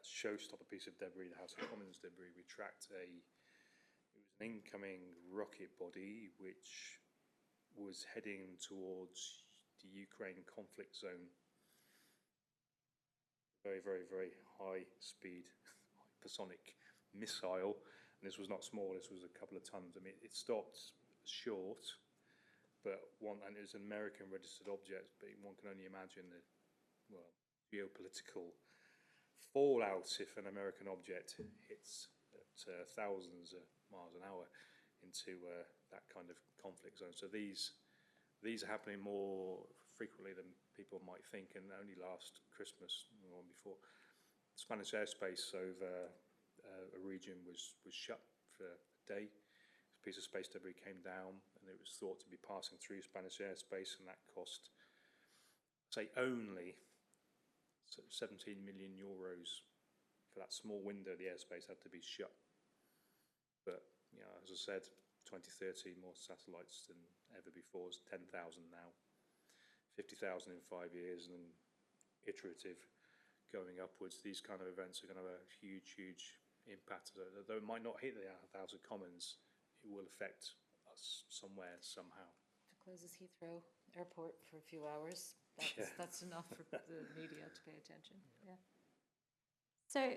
showstopper piece of debris, the House of Commons debris, we tracked it was an incoming rocket body which was heading towards the Ukraine conflict zone. Very, very, very high speed, hypersonic missile. And this was not small, this was a couple of tons. I mean, it stopped short but and it was an American registered object, but one can only imagine the, well, geopolitical fallout if an American object hits at thousands of miles an hour into that kind of conflict zone. So these are happening more frequently than people might think, and only last Christmas, the one before, Spanish airspace over a region was shut for a day. A piece of space debris came down, and it was thought to be passing through Spanish airspace, and that cost, say, only 17 million euros for that small window. The airspace had to be shut. But, you know, as I said, 2030, more satellites than ever before. It's 10,000 now, 50,000 in 5 years, and iterative going upwards. These kind of events are going to have a huge, huge impact. Though it might not hit the House of Commons, it will affect us somewhere, somehow. If it closes Heathrow Airport for a few hours, that's enough for the media to pay attention. Yeah. So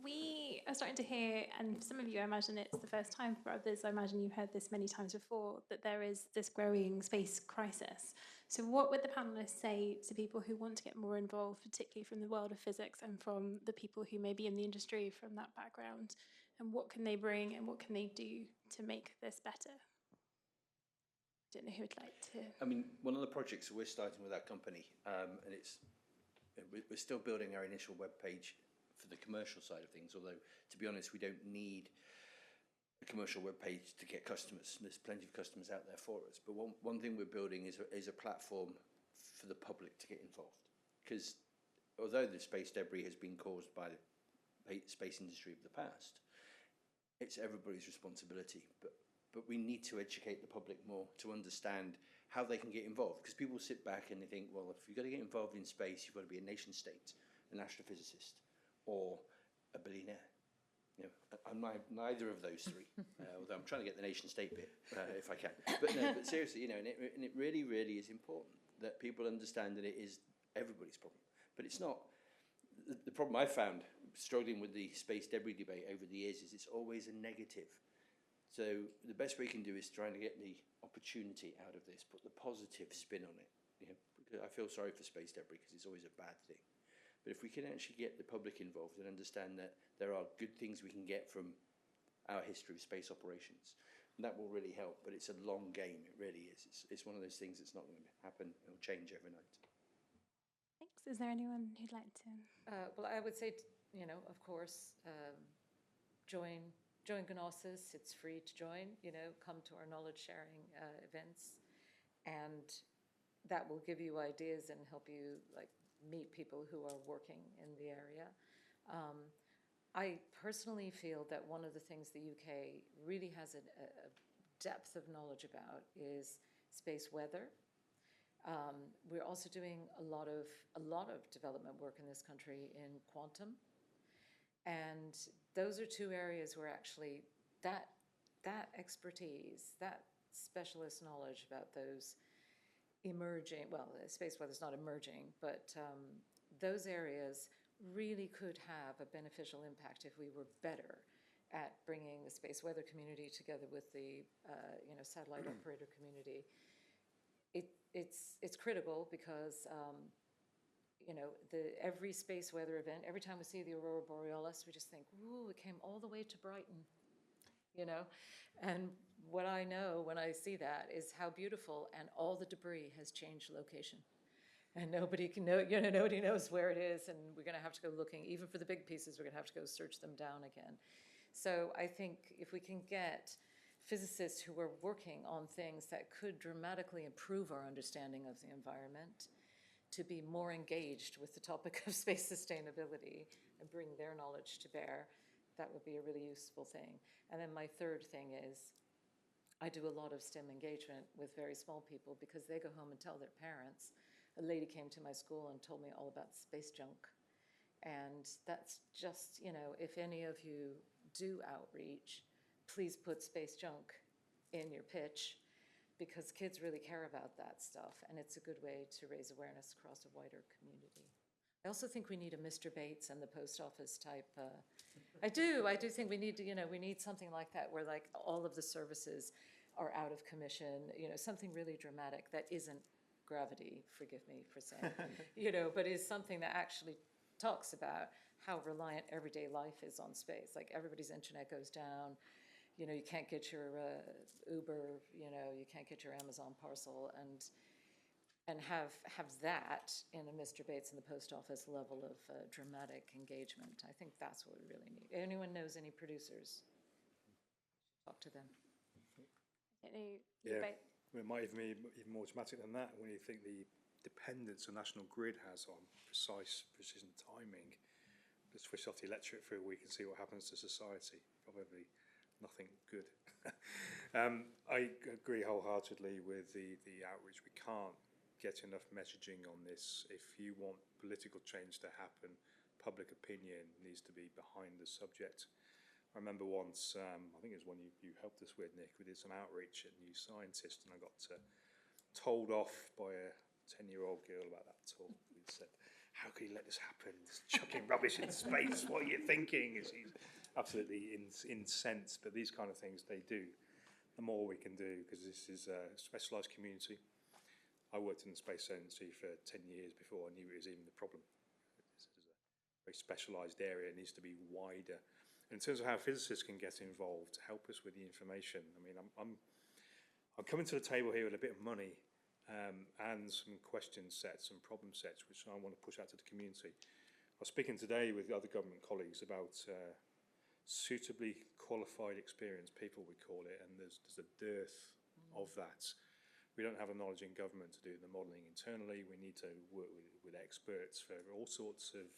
we are starting to hear, and some of you, I imagine it's the first time, for others, I imagine you've heard this many times before, that there is this growing space crisis. So what would the panellists say to people who want to get more involved, particularly from the world of physics and from the people who may be in the industry from that background? And what can they bring and what can they do to make this better? I don't know who would like to. I mean, one of the projects we're starting with our company, and we're still building our initial web page for the commercial side of things, although, to be honest, we don't need a commercial web page to get customers. There's plenty of customers out there for us. But one thing we're building is a platform for the public to get involved. Because although the space debris has been caused by the space industry of the past, it's everybody's responsibility. But we need to educate the public more to understand how they can get involved. Because people sit back and they think, well, if you've got to get involved in space, you've got to be a nation state, an astrophysicist, or a billionaire. You know, I'm neither of those three, although I'm trying to get the nation state bit if I can. But no, but seriously, you know, and it really, really is important that people understand that it is everybody's problem. But it's not. The problem I've found struggling with the space debris debate over the years is it's always a negative. So the best we can do is trying to get the opportunity out of this, put the positive spin on it. You know, because I feel sorry for space debris because it's always a bad thing. But if we can actually get the public involved and understand that there are good things we can get from our history of space operations, that will really help. But it's a long game, it really is. It's one of those things that's not going to happen, it'll change overnight. Thanks. Is there anyone who'd like to? Well, I would say, you know, of course, join GNOSIS. It's free to join, you know, come to our knowledge sharing events, and that will give you ideas and help you like meet people who are working in the area. I personally feel that one of the things the UK really has a depth of knowledge about is space weather. We're also doing a lot of development work in this country in quantum, and those are two areas where actually that expertise, that specialist knowledge about those emerging, well, space weather is not emerging, but those areas really could have a beneficial impact if we were better at bringing the space weather community together with the satellite operator community. It's critical because every space weather event, every time we see the aurora borealis, we just think, ooh, it came all the way to Brighton, you know. And what I know when I see that is how beautiful, and all the debris has changed location. And nobody can know, nobody knows where it is, and we're going to have to go looking. Even for the big pieces, we're going to have to go search them down again. So I think if we can get physicists who are working on things that could dramatically improve our understanding of the environment to be more engaged with the topic of space sustainability and bring their knowledge to bear, that would be a really useful thing. And then my third thing is, I do a lot of STEM engagement with very small people because they go home and tell their parents. A lady came to my school and told me all about space junk. And that's just, if any of you do outreach, please put space junk in your pitch, because kids really care about that stuff, and it's a good way to raise awareness across a wider community. I also think we need a Mr. Bates and the post office type. I do think we need to, we need something like that where like all of the services are out of commission, something really dramatic that isn't gravity, forgive me for saying, but is something that actually talks about how reliant everyday life is on space. Like everybody's internet goes down, you can't get your Uber, you can't get your Amazon parcel, and have that in a Mr. Bates in the post office level of dramatic engagement. I think that's what we really need. Anyone knows any producers? Talk to them. I don't know, Yeah, it might even be even more dramatic than that when you think the dependence a national grid has on precision timing. Just switch off the electric for a week and see what happens to society. Probably nothing good. I agree wholeheartedly with the outreach. We can't get enough messaging on this. If you want political change to happen, public opinion needs to be behind the subject. I remember once, I think it was one you helped us with, Nick, we did some outreach at New Scientist, and I got told off by a 10-year-old girl about that talk. We said, how can you let this happen? Just chucking rubbish in space, what are you thinking? She's absolutely incensed, but these kind of things they do. The more we can do, because this is a specialised community. I worked in the Space Agency for 10 years before I knew it was even the problem. This is a very specialised area, it needs to be wider. In terms of how physicists can get involved to help us with the information, I mean, I'm coming to the table here with a bit of money and some question sets and problem sets, which I want to push out to the community. I was speaking today with other government colleagues about suitably qualified experienced people, we call it, and there's a dearth of that. We don't have the knowledge in government to do the modelling internally. We need to work with experts for all sorts of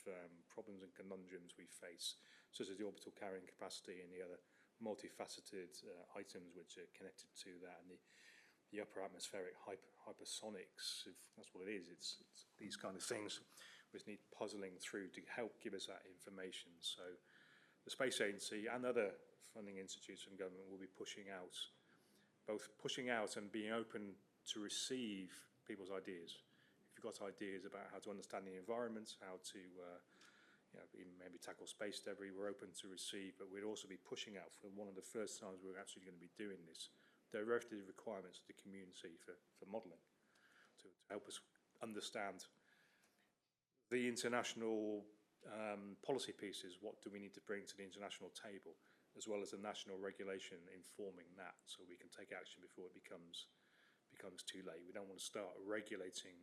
problems and conundrums we face, such as the orbital carrying capacity and the other multifaceted items which are connected to that, and the upper atmospheric hypersonics, if that's what it is. It's these kind of things which need puzzling through to help give us that information. So the Space Agency and other funding institutes from government will be pushing out and being open to receive people's ideas. If you've got ideas about how to understand the environment, how to even maybe tackle space debris, we're open to receive, but we'd also be pushing out for one of the first times we're actually going to be doing this, directive requirements to the community for modelling, to help us understand the international policy pieces. What do we need to bring to the international table, as well as the national regulation informing that, so we can take action before it becomes too late. We don't want to start regulating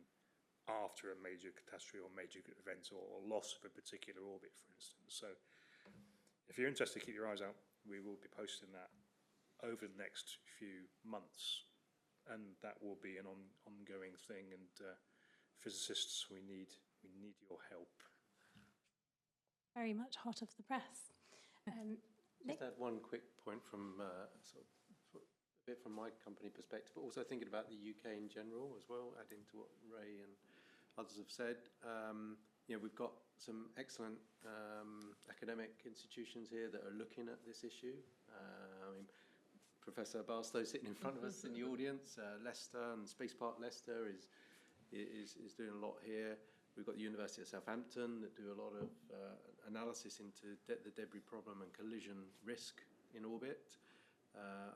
after a major catastrophe or major event or loss of a particular orbit, for instance. So if you're interested, keep your eyes out. We will be posting that over the next few months, and that will be an ongoing thing. And physicists, we need your help. Very much hot off the press. Just add one quick point from sort of a bit from my company perspective, but also thinking about the UK in general as well, adding to what Ray and others have said. We've got some excellent academic institutions here that are looking at this issue. Professor Barstow sitting in front of us in the audience. Leicester and Space Park Leicester is doing a lot here. We've got the University of Southampton that do a lot of analysis into the debris problem and collision risk in orbit.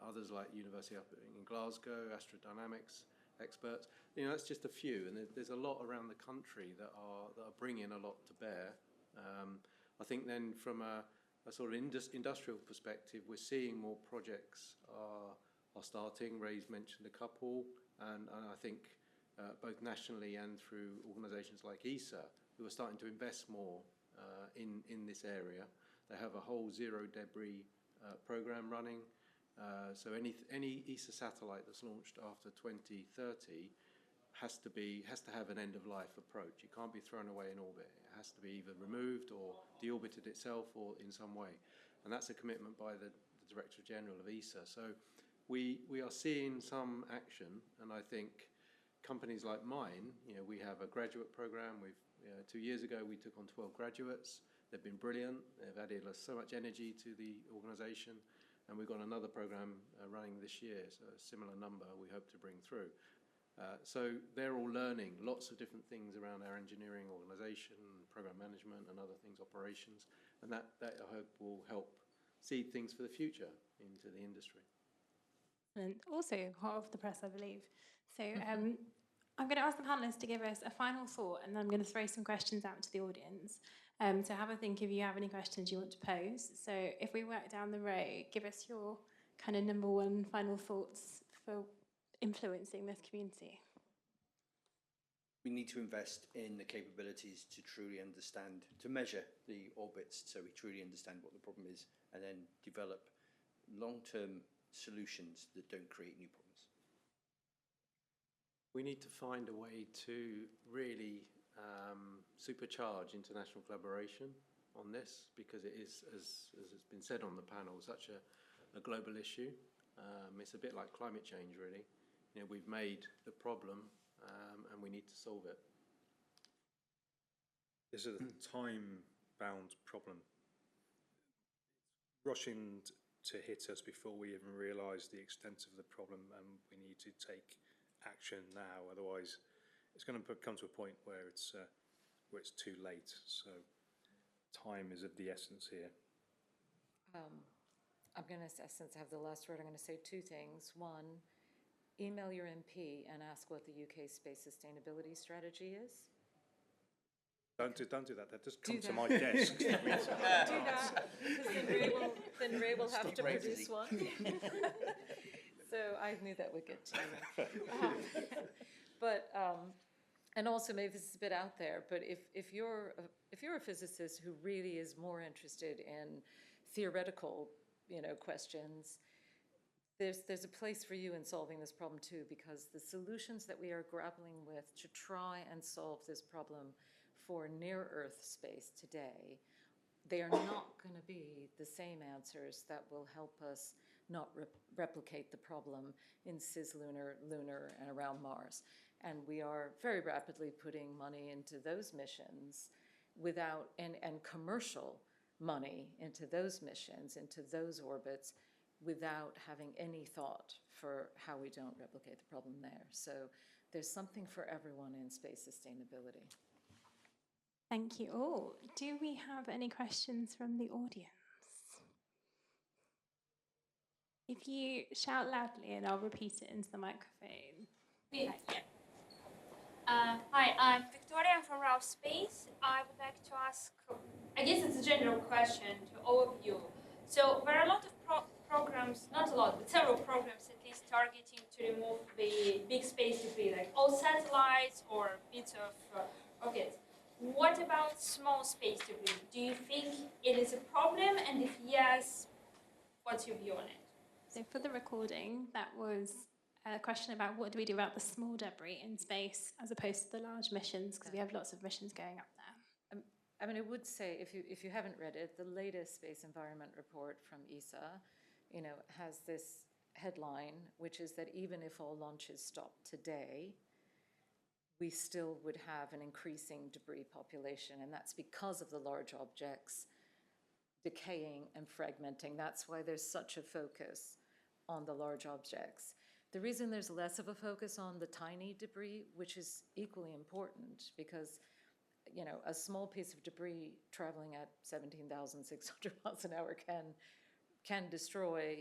Others like University up in Glasgow, astrodynamics experts. That's just a few, and there's a lot around the country that are bringing a lot to bear. I think then from a sort of industrial perspective, we're seeing more projects are starting. Ray's mentioned a couple, and I think both nationally and through organisations like ESA, who are starting to invest more in this area. They have a whole zero debris program running. So any ESA satellite that's launched after 2030 has to have an end-of-life approach. It can't be thrown away in orbit. It has to be either removed or deorbited itself or in some way. And that's a commitment by the Director General of ESA. So we are seeing some action, and I think companies like mine, we have a graduate program. 2 years ago we took on 12 graduates. They've been brilliant. They've added so much energy to the organisation. And we've got another program running this year, so a similar number we hope to bring through. So they're all learning lots of different things around our engineering organisation, program management and other things, operations, and that I hope will help seed things for the future into the industry. and also hot off the press, I believe. So I'm going to ask the panellists to give us a final thought, and then I'm going to throw some questions out to the audience. So have a think if you have any questions you want to pose. So if we work down the row, give us your kind of number one final thoughts for influencing this community. We need to invest in the capabilities to truly understand, to measure the orbits so we truly understand what the problem is, and then develop long-term solutions that don't create new problems. We need to find a way to really supercharge international collaboration on this, because it is, as it's been said on the panel, such a global issue. It's a bit like climate change, really. You know, we've made the problem and we need to solve it. This is a time-bound problem. Rushing to hit us before we even realise the extent of the problem, and we need to take action now. Otherwise, it's going to come to a point where it's too late. So, time is of the essence here. I'm going to, since I have the last word, I'm going to say two things. One, email your MP and ask what the UK Space Sustainability Strategy is. Don't do that. That just come to my desk. Do that, because then Ray will have to produce one. So I knew that would get to you. But and also, maybe this is a bit out there, but if you're a physicist who really is more interested in theoretical, questions, there's a place for you in solving this problem too, because the solutions that we are grappling with to try and solve this problem for near-Earth space today, they are not going to be the same answers that will help us not replicate the problem in cislunar, lunar, and around Mars. And we are very rapidly putting money into those missions without, and commercial money into those missions, into those orbits, without having any thought for how we don't replicate the problem there. So there's something for everyone in space sustainability. Thank you all. Do we have any questions from the audience? If you shout loudly and I'll repeat it into the microphone. Yeah. Hi, I'm Victoria from Ralph Space. I would like to ask, I guess it's a general question to all of you. So there are a lot of programs, not a lot, but several programs at least targeting to remove the big space debris, like all satellites or bits of rockets. What about small space debris? Do you think it is a problem? And if yes, what's your view on it? So for the recording, that was a question about what do we do about the small debris in space as opposed to the large missions, because we have lots of missions going up there. I mean, I would say, if you haven't read it, the latest Space Environment Report from ESA, has this headline, which is that even if all launches stop today, we still would have an increasing debris population, and that's because of the large objects decaying and fragmenting. That's why there's such a focus on the large objects. The reason there's less of a focus on the tiny debris, which is equally important, because a small piece of debris traveling at 17,600 miles an hour can destroy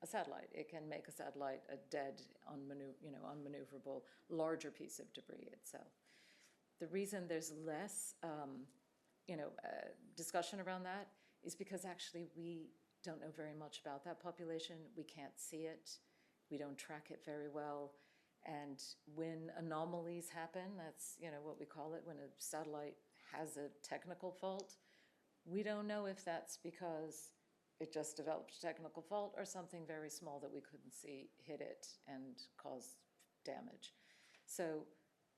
a satellite. It can make a satellite a dead, unmaneuverable, larger piece of debris itself. The reason there's less, discussion around that is because actually we don't know very much about that population. We can't see it. We don't track it very well. And when anomalies happen, that's what we call it, when a satellite has a technical fault, we don't know if that's because it just developed a technical fault or something very small that we couldn't see hit it and cause damage. So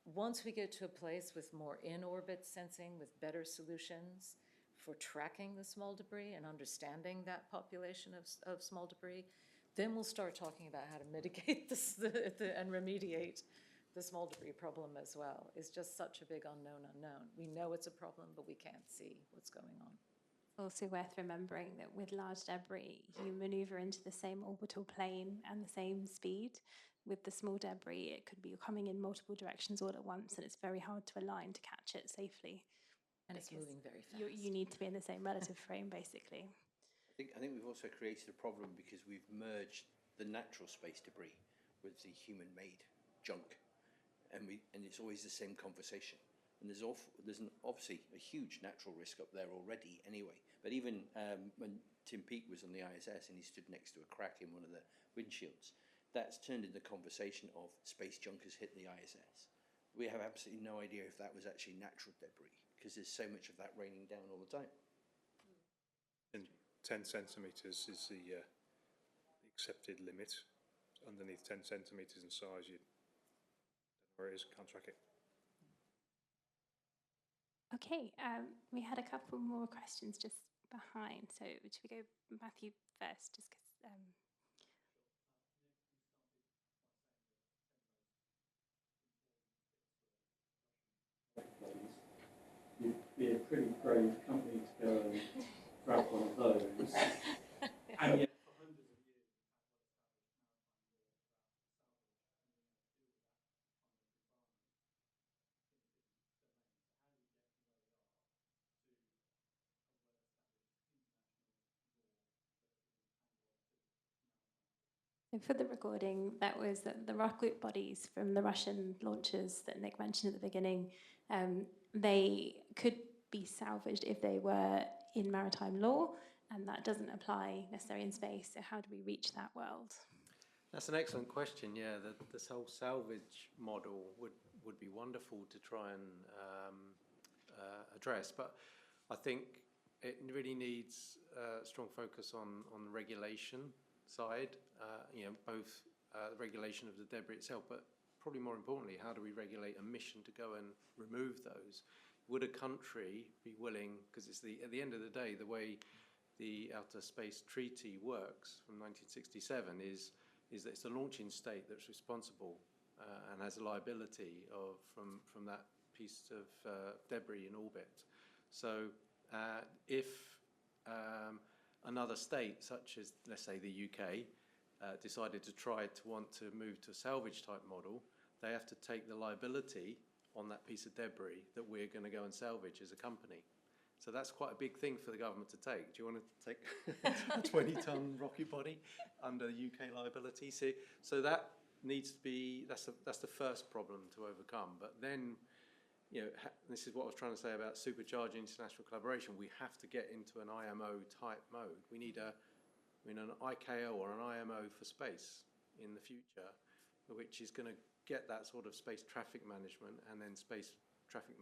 once we get to a place with more in-orbit sensing, with better solutions for tracking the small debris and understanding that population of small debris, then we'll start talking about how to mitigate and remediate the small debris problem as well. It's just such a big unknown. We know it's a problem, but we can't see what's going on. Also worth remembering that with large debris, you maneuver into the same orbital plane and the same speed. With the small debris, it could be coming in multiple directions all at once, and it's very hard to align to catch it safely. And it's moving very fast. You need to be in the same relative frame, basically. I think we've also created a problem because we've merged the natural space debris with the human-made junk, and it's always the same conversation. And there's obviously a huge natural risk up there already anyway. But even when Tim Peake was on the ISS and he stood next to a crack in one of the windshields, that's turned into the conversation of space junk has hit the ISS. We have absolutely no idea if that was actually natural debris, because there's so much of that raining down all the time. And 10 centimetres is the accepted limit. Underneath 10 centimetres in size, you don't know where it is, can't track it. Okay, we had a couple more questions just behind. So should we go Matthew first, just because... You'd be a pretty brave company to go and grab one of those. And yet, for hundreds of years, For the recording, that was the rocket bodies from the Russian launchers that Nick mentioned at the beginning. They could be salvaged if they were in maritime law, and that doesn't apply necessarily in space. So how do we reach that world? That's an excellent question. Yeah, this whole salvage model would be wonderful to try and address, but I think it really needs a strong focus on the regulation side, both the regulation of the debris itself, but probably more importantly, how do we regulate a mission to go and remove those? Would a country be willing, because it's at the end of the day, the way the Outer Space Treaty works from 1967 is that it's the launching state that's responsible and has a liability from that piece of debris in orbit. So if another state, such as, let's say, the UK, decided to want to move to a salvage type model, they have to take the liability on that piece of debris that we're going to go and salvage as a company. So that's quite a big thing for the government to take. Do you want to take a 20-ton rocket body under UK liability? So that needs to be, that's the first problem to overcome. But then, this is what I was trying to say about supercharging international collaboration. We have to get into an IMO type mode. We need an ICAO or an IMO for space in the future, which is going to get that sort of space traffic management and then space traffic,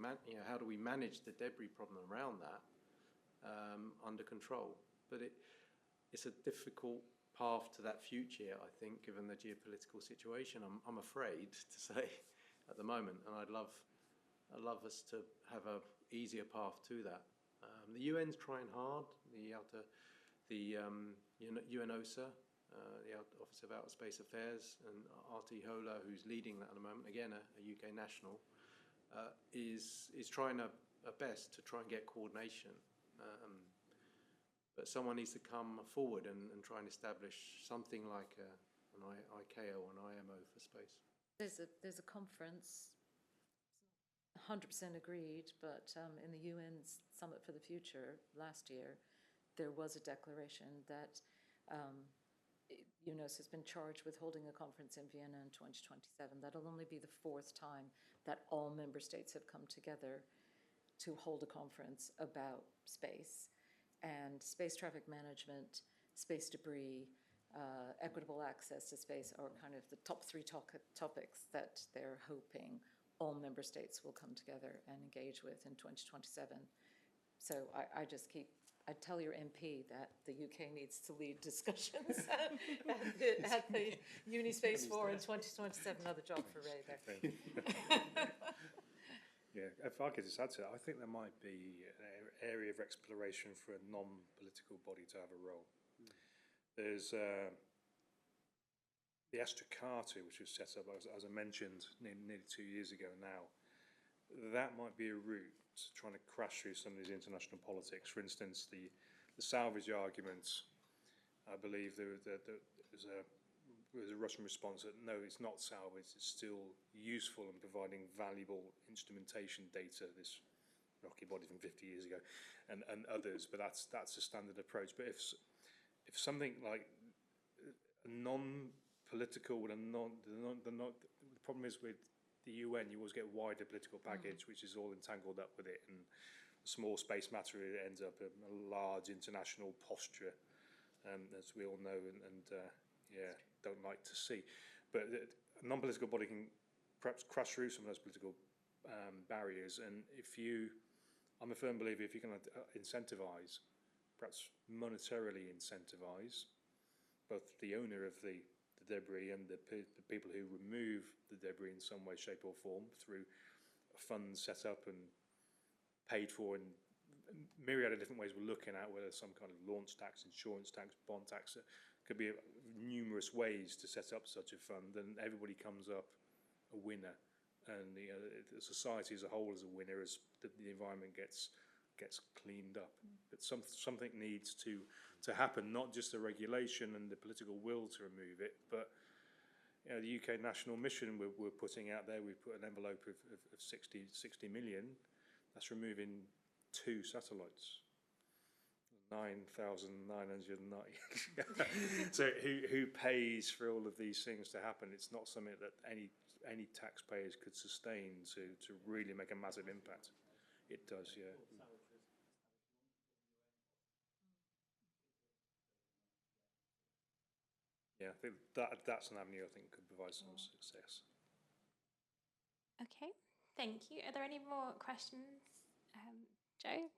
how do we manage the debris problem around that under control? But it's a difficult path to that future, I think, given the geopolitical situation. I'm afraid to say at the moment, and I'd love us to have a easier path to that. The UN's trying hard. The UNOSA, the Office of Outer Space Affairs, and Arti Hola, who's leading that at the moment, again a UK national, is trying her best to try and get coordination. But someone needs to come forward and try and establish something like an ICAO or an IMO for space. There's a conference, 100% agreed, but in the UN's Summit for the Future last year, there was a declaration that UNOS has been charged with holding a conference in Vienna in 2027. That'll only be the 4th time that all member states have come together to hold a conference about space. And space traffic management, space debris, equitable access to space are kind of the top 3 topics that they're hoping all member states will come together and engage with in 2027. So I tell your MP that the UK needs to lead discussions at the Unispace 4 in 2027. Another job for Ray there. Yeah, if I could just add to that, I think there might be an area of exploration for a non-political body to have a role. There's the Astroscale, which was set up, as I mentioned, nearly 2 years ago now. That might be a route to trying to crash through some of these international politics. For instance, the salvage argument, I believe there was a Russian response that no, it's not salvage, it's still useful in providing valuable instrumentation data, this rocket body from 50 years ago, and others, but that's a standard approach. But if something like non-political, the problem is with the UN, you always get a wider political package, which is all entangled up with it, and small space matter, it ends up a large international posture, as we all know, and don't like to see. But a non-political body can perhaps crush through some of those political barriers, and I'm a firm believer, if you're going to incentivise, perhaps monetarily incentivise, both the owner of the debris and the people who remove the debris in some way, shape or form through funds set up and paid for in myriad of different ways we're looking at, whether some kind of launch tax, insurance tax, bond tax. Could be numerous ways to set up such a fund, and everybody comes up a winner, and the society as a whole is a winner as the environment gets cleaned up. But something needs to happen, not just the regulation and the political will to remove it, but the UK national mission we're putting out there, we've put an envelope of 60 million. That's removing 2 satellites. 9,990. So who pays for all of these things to happen? It's not something that any taxpayers could sustain to really make a massive impact. It does, yeah. Yeah, I think that's an avenue I think could provide some success. Okay, thank you. Are there any more questions? Joe?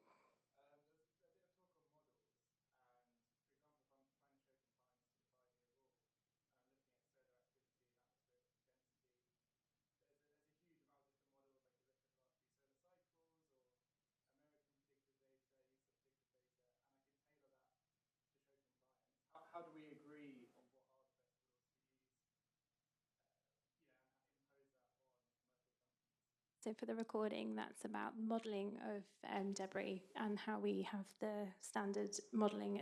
How do we agree on what are the best models to use, and impose that on commercial companies? So for the recording, that's about modelling of debris and how we have the standard modelling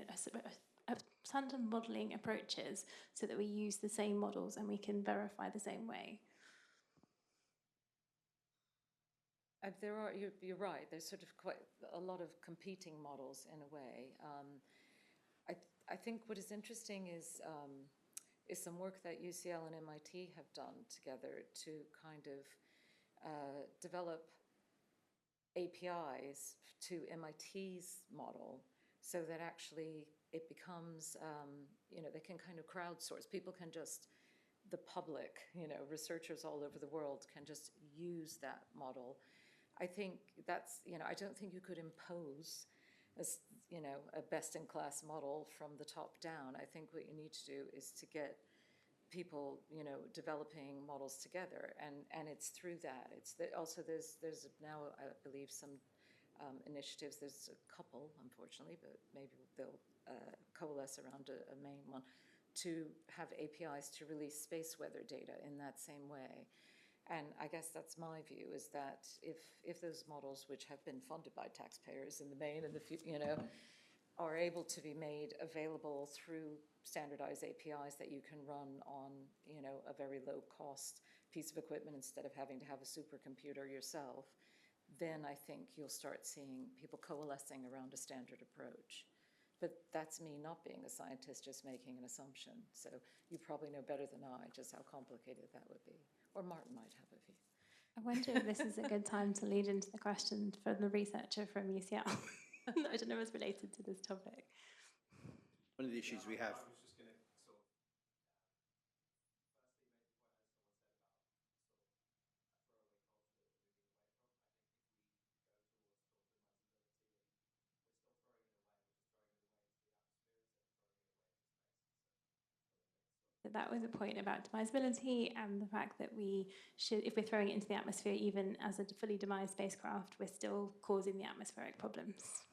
approaches so that we use the same models and we can verify the same way. You're right, there's sort of quite a lot of competing models in a way. I think what is interesting is some work that UCL and MIT have done together to kind of develop APIs to MIT's model so that actually it becomes, they can kind of crowdsource. People can just, the public, researchers all over the world can just use that model. I think that's, I don't think you could impose a best-in-class model from the top down. I think what you need to do is to get people, developing models together, and it's through that. Also there's now, I believe, some initiatives. There's a couple, unfortunately, but maybe they'll coalesce around a main one to have APIs to release space weather data in that same way. And I guess that's my view, is that if those models, which have been funded by taxpayers in the main, and are able to be made available through standardized APIs that you can run on, a very low cost piece of equipment instead of having to have a supercomputer yourself, then I think you'll start seeing people coalescing around a standard approach. But that's me not being a scientist, just making an assumption. So you probably know better than I just how complicated that would be. Or Martin might have a view. I wonder if this is a good time to lead into the question from the researcher from UCL. I don't know if it's related to this topic. One of the issues we have. I was just going to sort of firstly make the point, as someone said, about sort of a throwaway culture that we're moving away from. I think if we go towards sort of demisability, we're still throwing it away. We're just throwing it away into the atmosphere instead of throwing it away into space. So that was a point about demisability and the fact that we should, if we're throwing it into the atmosphere, even as a fully demised spacecraft, we're still causing the atmospheric problems.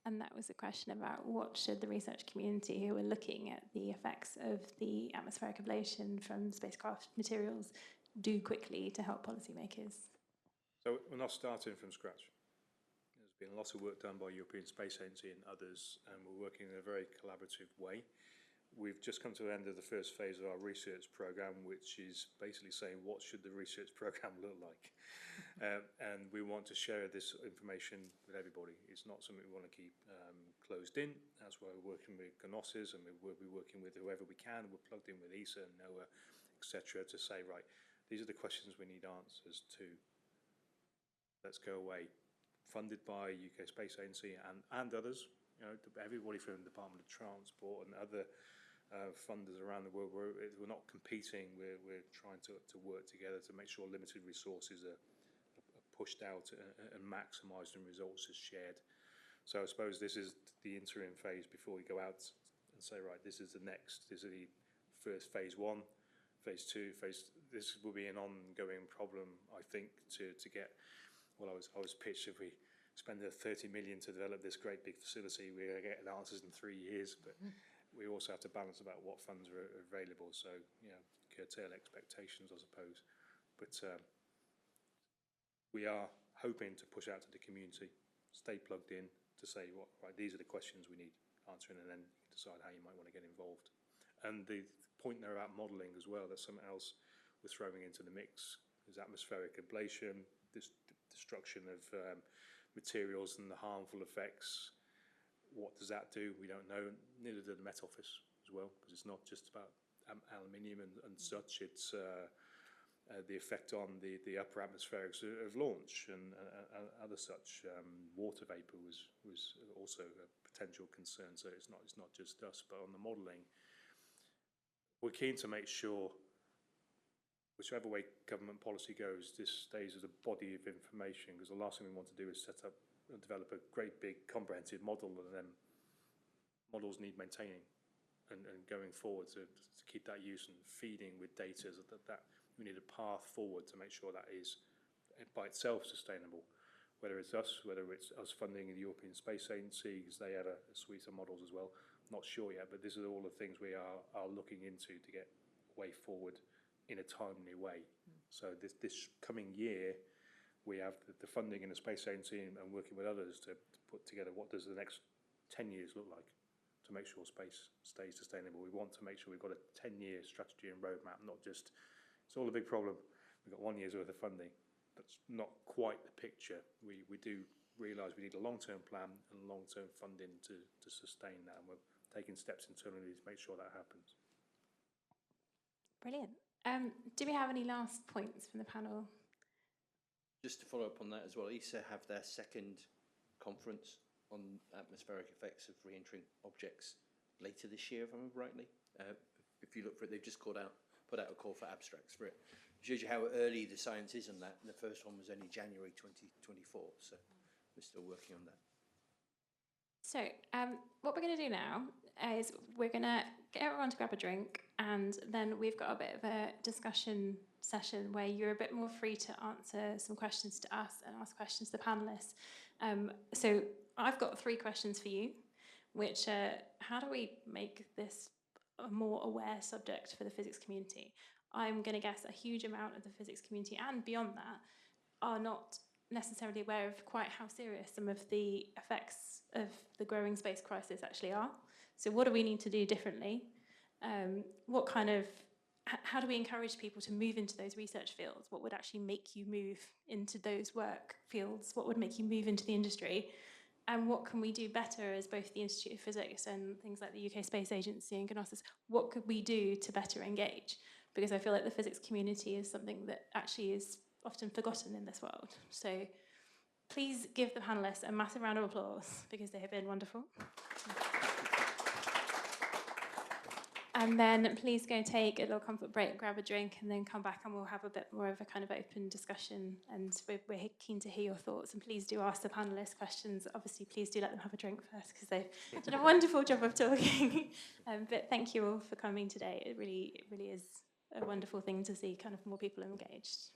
And that was a question about what should the research community who are looking at the effects of the atmospheric ablation from spacecraft materials do quickly to help policymakers. So we're not starting from scratch. There's been lots of work done by European Space Agency and others, and we're working in a very collaborative way. We've just come to the end of the first phase of our research program, which is basically saying what should the research program look like. And we want to share this information with everybody. It's not something we want to keep closed in. That's why we're working with GNOSIS, and we'll be working with whoever we can. We're plugged in with ESA and NOAA, etc., to say, right, these are the questions we need answers to. Let's go away. Funded by UK Space Agency and others, you know, everybody from the Department of Transport and other funders around the world. We're not competing. We're trying to work together to make sure limited resources are pushed out and maximised and results are shared. So I suppose this is the interim phase before we go out and say, right, this is the next. This is the first phase 1, phase 2, This will be an ongoing problem, I think, to get. Well, I was pitched if we spend 30 million to develop this great big facility, we're going to get answers in 3 years, but we also have to balance about what funds are available, so, you know, curtail expectations, I suppose. But we are hoping to push out to the community, stay plugged in to say, right, these are the questions we need answering, and then decide how you might want to get involved. And the point there about modelling as well, that's something else we're throwing into the mix, is atmospheric ablation, this destruction of materials and the harmful effects. What does that do? We don't know. Neither did the Met Office as well, because it's not just about aluminium and such. It's the effect on the upper atmospherics of launch and other such. Water vapour was also a potential concern. So it's not just us, but on the modelling, we're keen to make sure, whichever way government policy goes, this stays as a body of information, because the last thing we want to do is set up and develop a great big comprehensive model, and then models need maintaining and going forward to keep that use and feeding with data, that we need a path forward to make sure that is by itself sustainable, whether it's us, whether it's us funding the European Space Agency, because they have a suite of models as well. Not sure yet, but this is all the things we are looking into to get way forward in a timely way. So this coming year, we have the funding in the Space Agency and working with others to put together what does the next 10 years look like to make sure space stays sustainable. We want to make sure we've got a 10-year strategy and roadmap, not just, it's all a big problem, we've got 1 year's worth of funding. That's not quite the picture. We do realise we need a long-term plan and long-term funding to sustain that, and we're taking steps internally to make sure that happens. Brilliant. Do we have any last points from the panel? Just to follow up on that as well, ESA have their second conference on atmospheric effects of re-entering objects later this year, if I remember rightly. If you look for it, they've just put out a call for abstracts for it. It shows you how early the science is on that. And the first one was only January 2024, so we're still working on that. So what we're going to do now is we're going to get everyone to grab a drink, and then we've got a bit of a discussion session where you're a bit more free to answer some questions to us and ask questions to the panellists. So I've got 3 questions for you, which are, how do we make this a more aware subject for the physics community? I'm going to guess a huge amount of the physics community and beyond that are not necessarily aware of quite how serious some of the effects of the growing space crisis actually are. So what do we need to do differently? How do we encourage people to move into those research fields? What would actually make you move into those work fields? What would make you move into the industry? And what can we do better as both the Institute of Physics and things like the UK Space Agency and GNOSIS? What could we do to better engage? Because I feel like the physics community is something that actually is often forgotten in this world. So please give the panellists a massive round of applause, because they have been wonderful. And then please go take a little comfort break, grab a drink, and then come back and we'll have a bit more of a kind of open discussion, and we're keen to hear your thoughts. And please do ask the panellists questions. Obviously, please do let them have a drink first, because they've done a wonderful job of talking. But thank you all for coming today. It really is a wonderful thing to see kind of more people engaged.